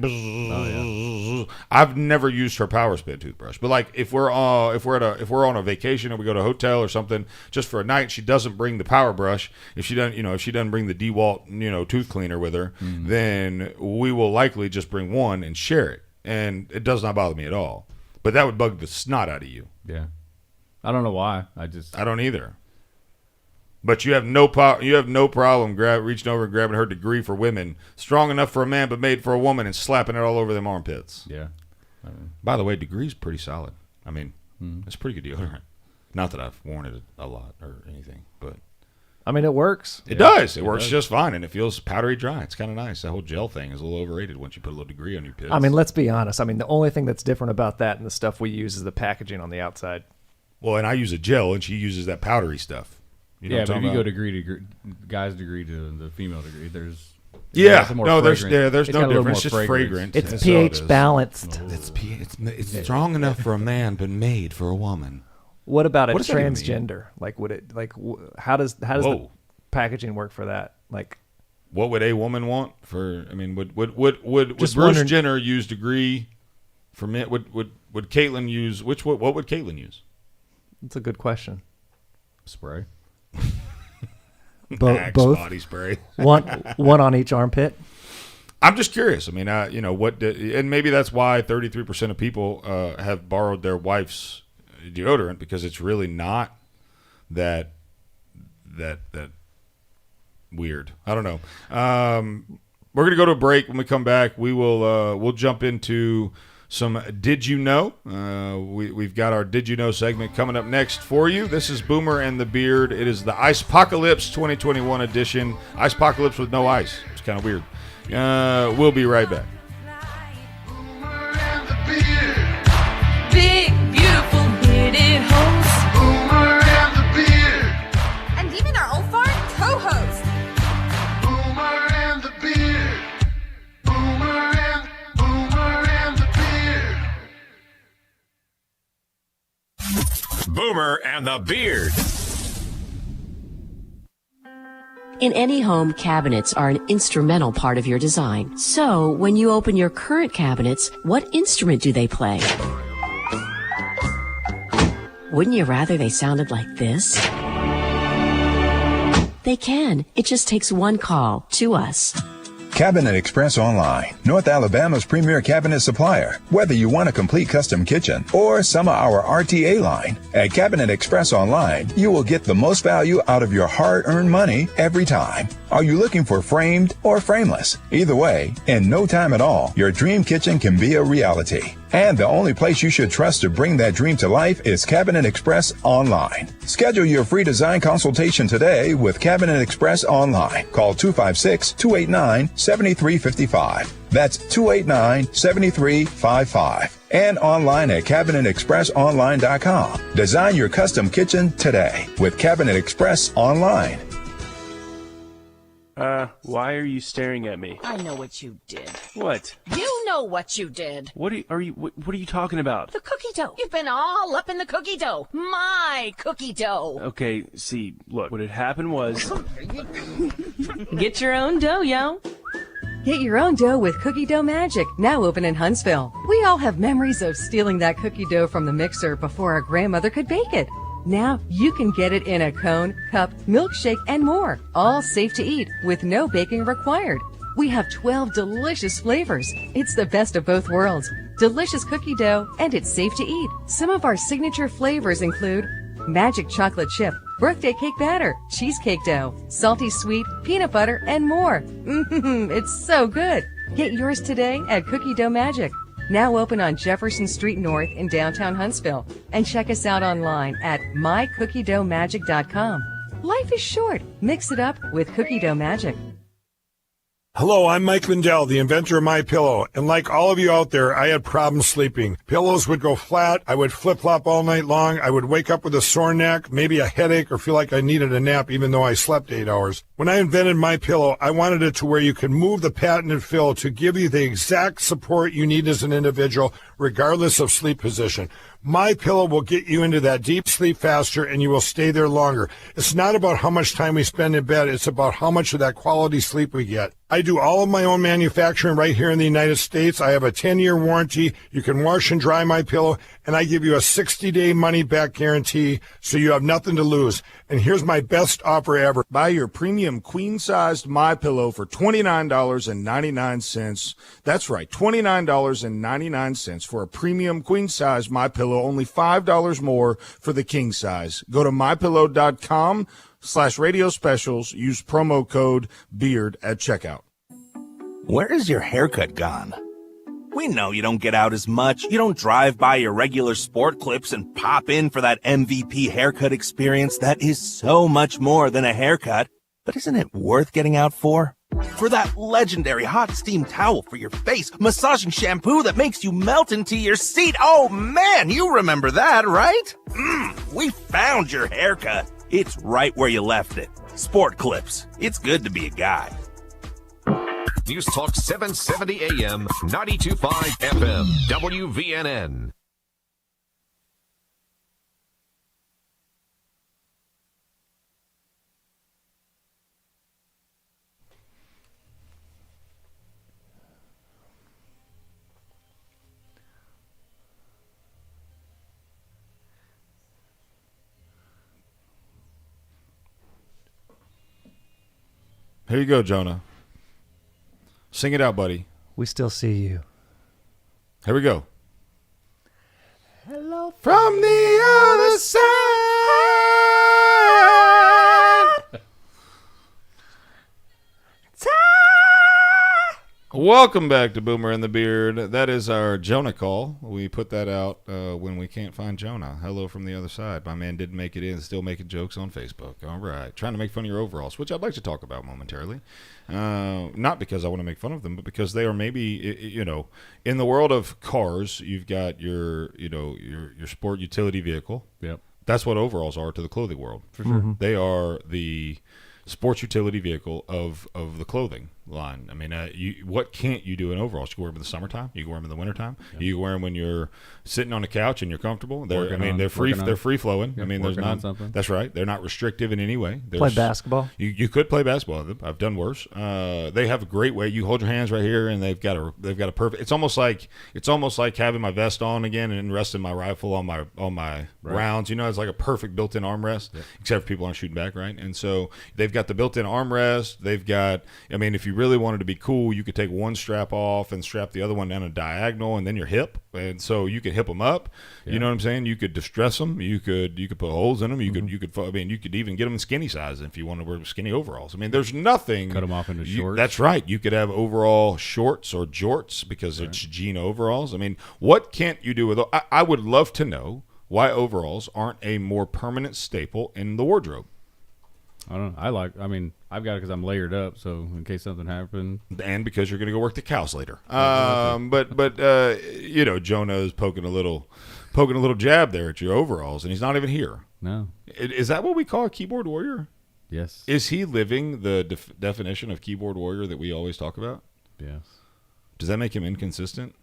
Speaker 1: I've never used her power spin toothbrush, but like if we're on a vacation or we go to a hotel or something just for a night, she doesn't bring the power brush. If she doesn't bring the DeWalt tooth cleaner with her, then we will likely just bring one and share it, and it does not bother me at all. But that would bug the snot out of you.
Speaker 3: Yeah, I don't know why. I
Speaker 1: don't either. But you have no problem reaching over and grabbing her degree for women, strong enough for a man but made for a woman, and slapping it all over them armpits.
Speaker 3: Yeah.
Speaker 1: By the way, degree's pretty solid. I mean, it's pretty good deodorant. Not that I've worn it a lot or anything, but
Speaker 2: I mean, it works.
Speaker 1: It does. It works just fine, and it feels powdery dry. It's kind of nice. That whole gel thing is a little overrated once you put a little degree on your pits.
Speaker 2: I mean, let's be honest. I mean, the only thing that's different about that and the stuff we use is the packaging on the outside.
Speaker 1: Well, and I use a gel, and she uses that powdery stuff. You know
Speaker 3: but if you go degree to guy's degree to the female degree, there's
Speaker 1: there's no difference. It's just fragrant.
Speaker 2: It's pH balanced.
Speaker 1: It's strong enough for a man, but made for a woman.
Speaker 2: What about a transgender? Like, would it how does the packaging work for that? Like,
Speaker 1: what would a woman want for? I mean, would Bruce Jenner use degree for men? Would Caitlyn use what would Caitlyn use?
Speaker 2: That's a good question.
Speaker 3: Spray.
Speaker 2: Both
Speaker 1: body spray.
Speaker 2: one on each armpit.
Speaker 1: I'm just curious. I mean, and maybe that's why 33% of people have borrowed their wife's deodorant, because it's really not that weird. I don't know. We're gonna go to a break. When we come back, we'll jump into some Did You Know? We've got our Did You Know segment coming up next for you. This is Boomer and the Beard. It is the Icepocalypse 2021 edition. Icepocalypse with no ice. It's kind of weird. We'll be right back.
Speaker 6: Big, beautiful bearded host.
Speaker 10: Boomer and the Beard.
Speaker 6: In any home, cabinets are an instrumental part of your design. So, when you open your current cabinets, what instrument do they play? Wouldn't you rather they sounded like this? They can. It just takes one call to us.
Speaker 7: Cabinet Express Online, North Alabama's premier cabinet supplier. Whether you want a complete custom kitchen or some of our RTA line, at Cabinet Express Online, you will get the most value out of your hard-earned money every time. Are you looking for framed or frameless? Either way, in no time at all, your dream kitchen can be a reality. And the only place you should trust to bring that dream to life is Cabinet Express Online. Schedule your free design consultation today with Cabinet Express Online. Call 256-289-7355. That's 289-7355. And online at CabinetExpressOnline.com. Design your custom kitchen today with Cabinet Express Online.
Speaker 19: Why are you staring at me?
Speaker 16: I know what you did.
Speaker 19: What?
Speaker 16: You know what you did.
Speaker 19: What are you talking about?
Speaker 16: The cookie dough. You've been all up in the cookie dough. My cookie dough.
Speaker 19: Okay, see, look, what had happened was...
Speaker 23: Get your own dough, yo. Get your own dough with Cookie Dough Magic, now open in Huntsville. We all have memories of stealing that cookie dough from the mixer before our grandmother could bake it. Now you can get it in a cone, cup, milkshake, and more. All safe to eat with no baking required. We have 12 delicious flavors. It's the best of both worlds. Delicious cookie dough, and it's safe to eat. Some of our signature flavors include magic chocolate chip, birthday cake batter, cheesecake dough, salty sweet, peanut butter, and more. It's so good. Get yours today at Cookie Dough Magic. Now open on Jefferson Street North in downtown Huntsville. And check us out online at mycookiedoughmagic.com. Life is short. Mix it up with Cookie Dough Magic.
Speaker 24: Hello, I'm Mike Lindell, the inventor of MyPillow, and like all of you out there, I had problems sleeping. Pillows would go flat, I would flip-flop all night long, I would wake up with a sore neck, maybe a headache, or feel like I needed a nap even though I slept 8 hours. When I invented MyPillow, I wanted it to where you can move the patented fill to give you the exact support you need as an individual, regardless of sleep position. MyPillow will get you into that deep sleep faster, and you will stay there longer. It's not about how much time we spend in bed, it's about how much of that quality sleep we get. I do all of my own manufacturing right here in the United States. I have a 10-year warranty. You can wash and dry MyPillow, and I give you a 60-day money-back guarantee, so you have nothing to lose. And here's my best offer ever.
Speaker 1: Buy your premium queen-sized MyPillow for $29.99. That's right, $29.99 for a premium queen-sized MyPillow, only $5 more for the king size. Go to mypillow.com/radio specials. Use promo code BEARD at checkout.
Speaker 25: Where is your haircut gone? We know you don't get out as much. You don't drive by your regular sport clips and pop in for that MVP haircut experience that is so much more than a haircut. But isn't it worth getting out for? For that legendary hot steam towel for your face, massaging shampoo that makes you melt into your seat. Oh man, you remember that, right? We found your haircut. It's right where you left it. Sport Clips. It's good to be a guy.
Speaker 10: News Talk 770 AM, 92.5 FM, WVNN.
Speaker 1: Here you go, Jonah. Sing it out, buddy.
Speaker 2: We still see you.
Speaker 1: Here we go.
Speaker 2: Hello
Speaker 1: from the other side. Welcome back to Boomer and the Beard. That is our Jonah call. We put that out when we can't find Jonah. Hello from the other side. My man didn't make it in. Still making jokes on Facebook. All right. Trying to make fun of your overalls, which I'd like to talk about momentarily. Not because I want to make fun of them, but because they are maybe, in the world of cars, you've got your sport utility vehicle.
Speaker 3: Yep.
Speaker 1: That's what overalls are to the clothing world.
Speaker 3: For sure.
Speaker 1: They are the sports utility vehicle of the clothing. line. I mean, what can't you do in overalls? You can wear them in the summertime. You can wear them in the wintertime. Yeah. You can wear them when you're sitting on the couch and you're comfortable. They're free. They're free flowing.
Speaker 3: Yeah,
Speaker 1: I mean, there's not. That's right. They're not restrictive in any way.
Speaker 2: Play basketball.
Speaker 1: You could play basketball with them. I've done worse. They have a great way. You hold your hands right here, and they've got a perfect. It's almost like having my vest on again and resting my rifle on my rounds. You know, it's like a perfect built-in armrest. Yep. Except for people aren't shooting back, right? And so they've got the built-in armrest. They've got. I mean, if you really wanted to be cool, you could take one strap off and strap the other one down a diagonal, and then your hip, and so you could hip them up. Yeah. You know what I'm saying? You could distress them. You could put holes in them. You could. I mean, you could even get them in skinny size if you want to wear skinny overalls. I mean, there's nothing.
Speaker 3: Cut them off into shorts.
Speaker 1: That's right. You could have overall shorts or jorts because it's jean overalls. I mean, what can't you do with? I would love to know why overalls aren't a more permanent staple in the wardrobe.
Speaker 3: I don't know. I mean, I've got it because I'm layered up, so in case something happened.
Speaker 1: And because you're going to go work the cows later. But you know, Jonah is poking a little jab there at your overalls, and he's not even here.
Speaker 3: No.
Speaker 1: Is that what we call a keyboard warrior?
Speaker 3: Yes.
Speaker 1: Is he living the definition of keyboard warrior that we always talk about?
Speaker 3: Yes.
Speaker 1: Does that make him inconsistent?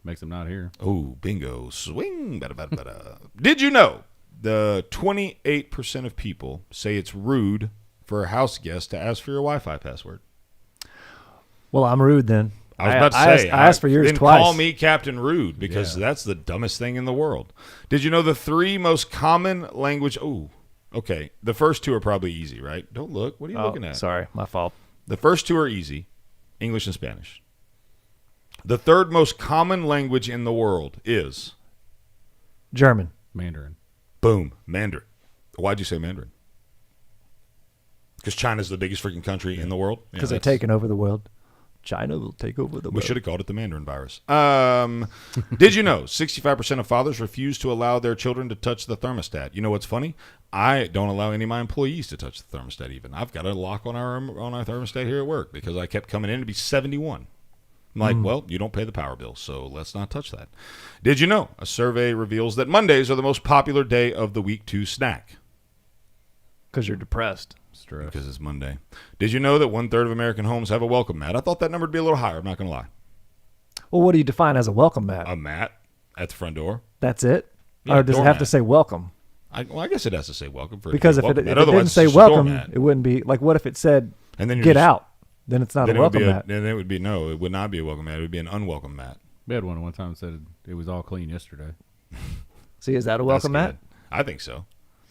Speaker 3: Makes him not here.
Speaker 1: Oh, bingo. Swing. Bada, bada, bada. Did you know the 28% of people say it's rude for a house guest to ask for your Wi-Fi password?
Speaker 2: Well, I'm rude then.
Speaker 1: I was about to say.
Speaker 2: I asked for yours
Speaker 1: then
Speaker 2: twice.
Speaker 1: Call me Captain Rude because that's the dumbest thing in the world. Did you know the 3 most common language? Oh, okay. The first 2 are probably easy, right? Don't look. What are you looking at?
Speaker 2: Sorry, my fault.
Speaker 1: The first 2 are easy, English and Spanish. The 3rd most common language in the world is?
Speaker 2: German.
Speaker 3: Mandarin.
Speaker 1: Boom. Mandarin. Why'd you say Mandarin? Because China's the biggest freaking country in the world?
Speaker 2: Because they're taking over the world. China will take over the world.
Speaker 1: We should have called it the Mandarin virus. Did you know 65% of fathers refuse to allow their children to touch the thermostat? You know what's funny? I don't allow any of my employees to touch the thermostat even. I've got a lock on our thermostat here at work because I kept coming in to be 71. I'm like, well, you don't pay the power bill, so let's not touch that. Did you know a survey reveals that Mondays are the most popular day of the week to snack?
Speaker 2: Because you're depressed.
Speaker 3: Stress.
Speaker 1: Because it's Monday. Did you know that 1/3 of American homes have a welcome mat? I thought that number would be a little higher. I'm not going to lie.
Speaker 2: Well, what do you define as a welcome mat?
Speaker 1: A mat at the front door.
Speaker 2: That's it?
Speaker 1: Yeah,
Speaker 2: or does it have to say welcome?
Speaker 1: I guess it has to say welcome.
Speaker 2: Because if it didn't say welcome, it wouldn't be. Like, what if it said, and then get out? Then it's not a welcome mat.
Speaker 1: Then it would be, no, it would not be a welcome mat. It would be an unwelcome mat.
Speaker 3: We had one time that said it was all clean yesterday.
Speaker 2: See, is that a welcome mat?
Speaker 1: I think so.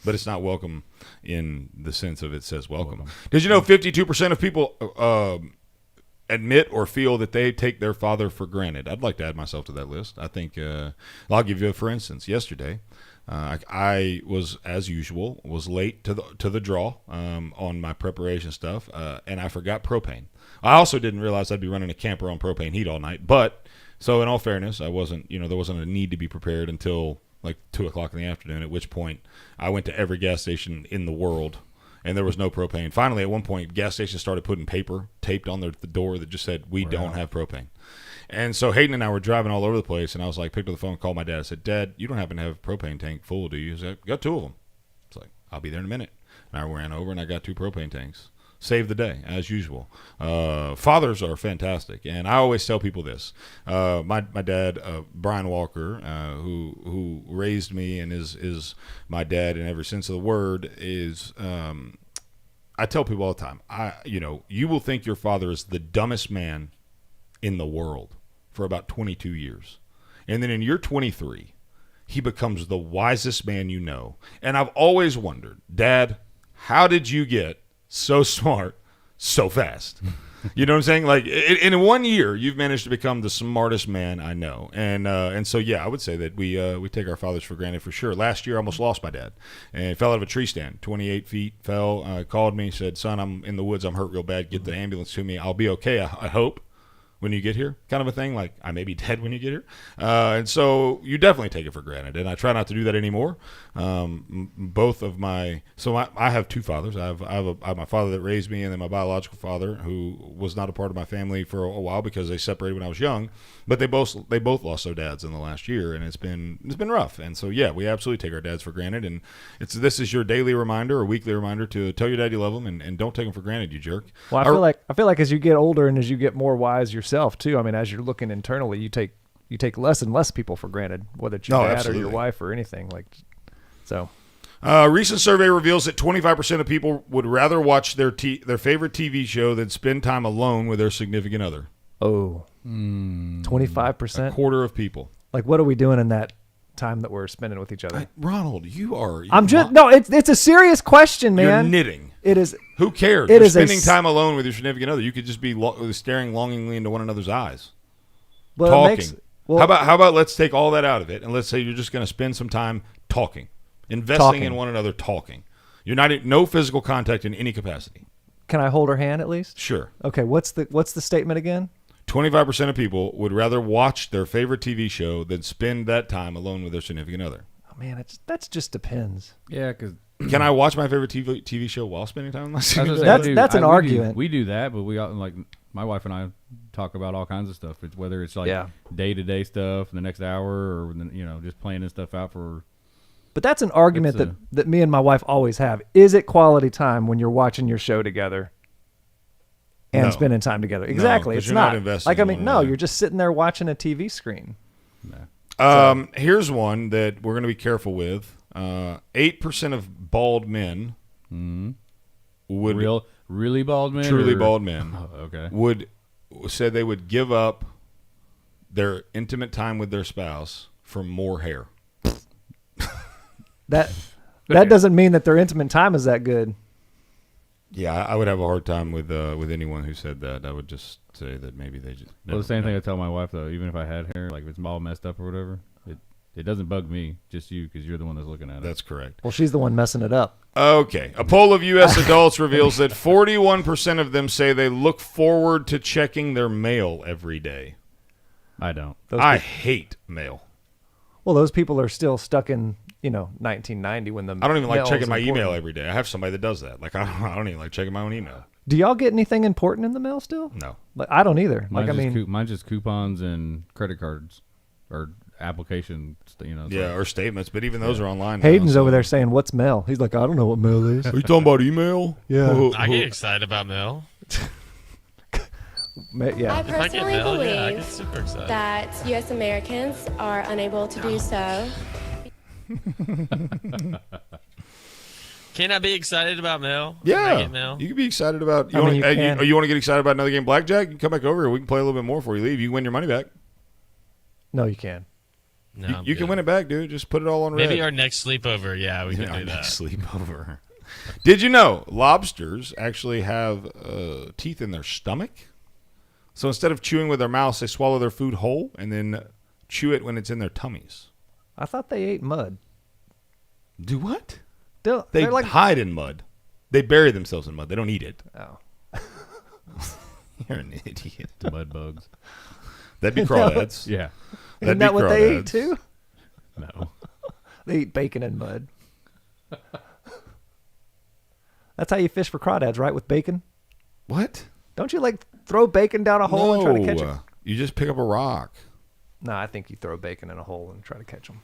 Speaker 1: But it's not welcome in the sense of it says welcome. Did you know 52% of people admit or feel that they take their father for granted? I'd like to add myself to that list. I think I'll give you for instance. Yesterday, I was, as usual, late to the draw on my preparation stuff, and I forgot propane. I also didn't realize I'd be running a camper on propane heat all night. But so, in all fairness, I wasn't. There wasn't a need to be prepared until like 2:00 in the afternoon. At which point, I went to every gas station in the world, and there was no propane. Finally, at one point, gas stations started putting paper taped on the door that just said, "We don't have propane." And so Hayden and I were driving all over the place, and I was like, picked up the phone, called my dad. I said, "Dad, you don't happen to have a propane tank full, do you?" He said, "Got 2 of them." It's like, "I'll be there in a minute." And I ran over, and I got 2 propane tanks. Saved the day, as usual. Fathers are fantastic, and I always tell people this. My dad, Brian Walker, who raised me and is my dad in every sense of the word, is I tell people all the time, you will think your father is the dumbest man in the world for about 22 years. And then in year 23, he becomes the wisest man you know. And I've always wondered, Dad, how did you get so smart so fast? You know what I'm saying? Like in 1 year, you've managed to become the smartest man I know. And so, yeah, I would say that we take our fathers for granted for sure. Last year, I almost lost my dad and fell out of a tree stand, 28 feet, fell, called me, said, "Son, I'm in the woods. I'm hurt real bad. Get the ambulance to me. I'll be okay. I hope." when you get here, kind of a thing. Like, I may be dead when you get here. And so you definitely take it for granted. And I try not to do that anymore. Both of my, I have two fathers. I have my father that raised me, and then my biological father, who was not a part of my family for a while because they separated when I was young. But they both lost their dads in the last year, and it's been rough. And so, yeah, we absolutely take our dads for granted. And this is your daily reminder or weekly reminder to tell your dad you love him, and don't take him for granted, you jerk.
Speaker 2: Well, I feel like as you get older and as you get more wise yourself too. I mean, as you're looking internally, you take less and less people for granted, whether it's your dad
Speaker 1: absolutely.
Speaker 2: or your wife or anything like. So,
Speaker 1: recent survey reveals that 25% of people would rather watch their favorite TV show than spend time alone with their significant other.
Speaker 2: Oh, 25%.
Speaker 1: A quarter of people.
Speaker 2: Like, what are we doing in that time that we're spending with each other?
Speaker 1: Ronald, you are.
Speaker 2: It's a serious question, man.
Speaker 1: You're knitting.
Speaker 2: It is.
Speaker 1: Who cares? You're spending time alone with your significant other. You could just be staring longingly into one another's eyes.
Speaker 2: Well,
Speaker 1: talking. How about let's take all that out of it, and let's say you're just going to spend some time talking, investing in one another, talking. You're not no physical contact in any capacity.
Speaker 2: Can I hold her hand at least?
Speaker 1: Sure.
Speaker 2: Okay. What's the statement again?
Speaker 1: 25% of people would rather watch their favorite TV show than spend that time alone with their significant other.
Speaker 2: Oh man, that just depends.
Speaker 3: Yeah, because
Speaker 1: can I watch my favorite TV show while spending time with my significant other?
Speaker 2: That's an argument.
Speaker 3: We do that, but we like my wife and I talk about all kinds of stuff. Whether it's like day-to-day stuff in the next hour, or just planning stuff out for.
Speaker 2: But that's an argument that me and my wife always have. Is it quality time when you're watching your show together and spending time together? Exactly.
Speaker 1: No,
Speaker 2: it's
Speaker 1: you're
Speaker 2: not
Speaker 1: investing
Speaker 2: like, I mean,
Speaker 1: no,
Speaker 2: you're just sitting there watching a TV screen.
Speaker 1: No. Here's one that we're going to be careful with. 8% of bald men would
Speaker 3: really bald men,
Speaker 1: truly bald men.
Speaker 3: Okay.
Speaker 1: Said they would give up their intimate time with their spouse for more hair.
Speaker 2: That doesn't mean that their intimate time is that good.
Speaker 1: Yeah, I would have a hard time with anyone who said that. I would just say that maybe they just.
Speaker 3: Well, the same thing I tell my wife though. Even if I had hair, like if it's all messed up or whatever, it doesn't bug me. Just you, because you're the one that's looking at it.
Speaker 1: That's correct.
Speaker 2: Well, she's the one messing it up.
Speaker 1: Okay, a poll of U.S. adults reveals that 41% of them say they look forward to checking their mail every day.
Speaker 3: I don't.
Speaker 1: I hate mail.
Speaker 2: Well, those people are still stuck in 1990 when the
Speaker 1: I don't even like checking my
Speaker 2: important.
Speaker 1: email every day. I have somebody that does that. Like I don't even like checking my own email.
Speaker 2: Do y'all get anything important in the mail still?
Speaker 1: No.
Speaker 2: Like, I don't either.
Speaker 3: Mine's just coupons and credit cards or application.
Speaker 1: Or statements. But even those are online.
Speaker 2: Hayden's over there saying, "What's mail?" He's like, "I don't know what mail is."
Speaker 1: Are you talking about email?
Speaker 2: Yeah.
Speaker 11: I get excited about mail.
Speaker 2: Yeah.
Speaker 5: I personally believe
Speaker 11: I get super excited.
Speaker 5: that U.S. Americans are unable to do so.
Speaker 11: Can I be excited about mail?
Speaker 1: Yeah,
Speaker 11: can I get mail?
Speaker 1: You can be excited about. You
Speaker 2: I
Speaker 1: want
Speaker 2: mean,
Speaker 1: you want to get excited about another game blackjack? You can come back over here. We can play a little bit more before you leave. You can win your money back.
Speaker 2: No, you can.
Speaker 11: No,
Speaker 1: you can win it back, dude. Just put it all on red.
Speaker 11: Maybe our next sleepover. Yeah, we can do that.
Speaker 1: Next sleepover. Did you know lobsters actually have teeth in their stomach? So instead of chewing with their mouths, they swallow their food whole and then chew it when it's in their tummies.
Speaker 2: I thought they ate mud.
Speaker 1: Do what?
Speaker 2: They
Speaker 1: hide in mud. They bury themselves in mud. They don't eat it.
Speaker 2: Oh.
Speaker 1: You're an idiot.
Speaker 3: Mud bugs.
Speaker 1: That'd be crawdads.
Speaker 3: Yeah.
Speaker 2: Isn't that what they eat too?
Speaker 3: No.
Speaker 2: They eat bacon and mud. That's how you fish for crawdads, right? With bacon?
Speaker 1: What?
Speaker 2: Don't you throw bacon down a hole and try to catch it?
Speaker 1: You just pick up a rock.
Speaker 2: No, I think you throw bacon in a hole and try to catch them.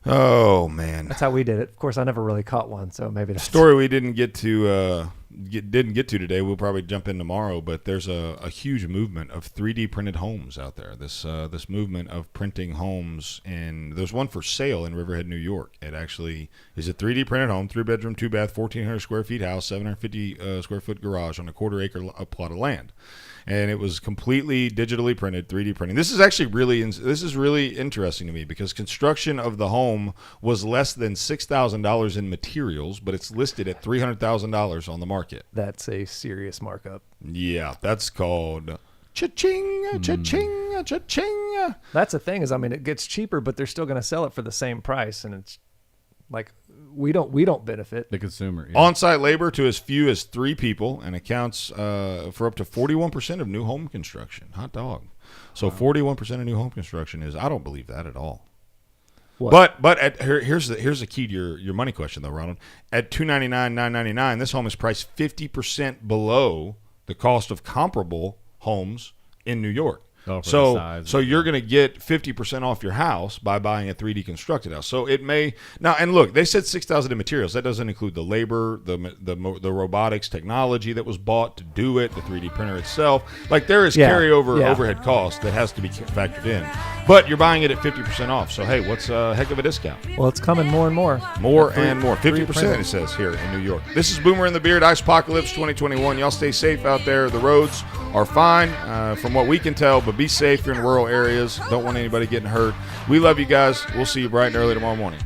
Speaker 1: Oh man,
Speaker 2: that's how we did it. Of course, I never really caught one, so maybe that's
Speaker 1: story we didn't get to today. We'll probably jump in tomorrow. But there's a huge movement of 3D printed homes out there. This movement of printing homes, and there's one for sale in Riverhead, New York. It actually is a 3D printed home, 3-bedroom, 2-bath, 1,400 square feet house, 750 square foot garage on a quarter-acre plot of land. And it was completely digitally printed, 3D printing. This is actually really interesting to me because construction of the home was less than $6,000 in materials, but it's listed at $300,000 on the market.
Speaker 2: That's a serious markup.
Speaker 1: Yeah, that's called cha-ching, cha-ching, cha-ching.
Speaker 2: That's the thing is, I mean, it gets cheaper, but they're still going to sell it for the same price, and it's like we don't benefit.
Speaker 3: The consumer. Yeah.
Speaker 1: On-site labor to as few as 3 people and accounts for up to 41% of new home construction. Hot dog. So 41% of new home construction is, I don't believe that at all.
Speaker 2: What?
Speaker 1: But here's the key to your money question though, Ronald. At $299, $999, this home is priced 50% below the cost of comparable homes in New York.
Speaker 3: Oh,
Speaker 1: so you're going to get 50% off your house by buying a 3D constructed house. So it may now, and look, they said $6,000 in materials. That doesn't include the labor, the robotics technology that was bought to do it, the 3D printer itself. Like there is carryover overhead cost that has to be factored in. But you're buying it at 50% off. So hey, what's a heck of a discount?
Speaker 2: Well, it's coming more and more.
Speaker 1: More and more. 50% it says here in New York. This is Boomer and the Beard, Ice Apocalypse 2021. Y'all stay safe out there. The roads are fine from what we can tell, but be safe. You're in rural areas. Don't want anybody getting hurt. We love you guys. We'll see you bright and early tomorrow morning.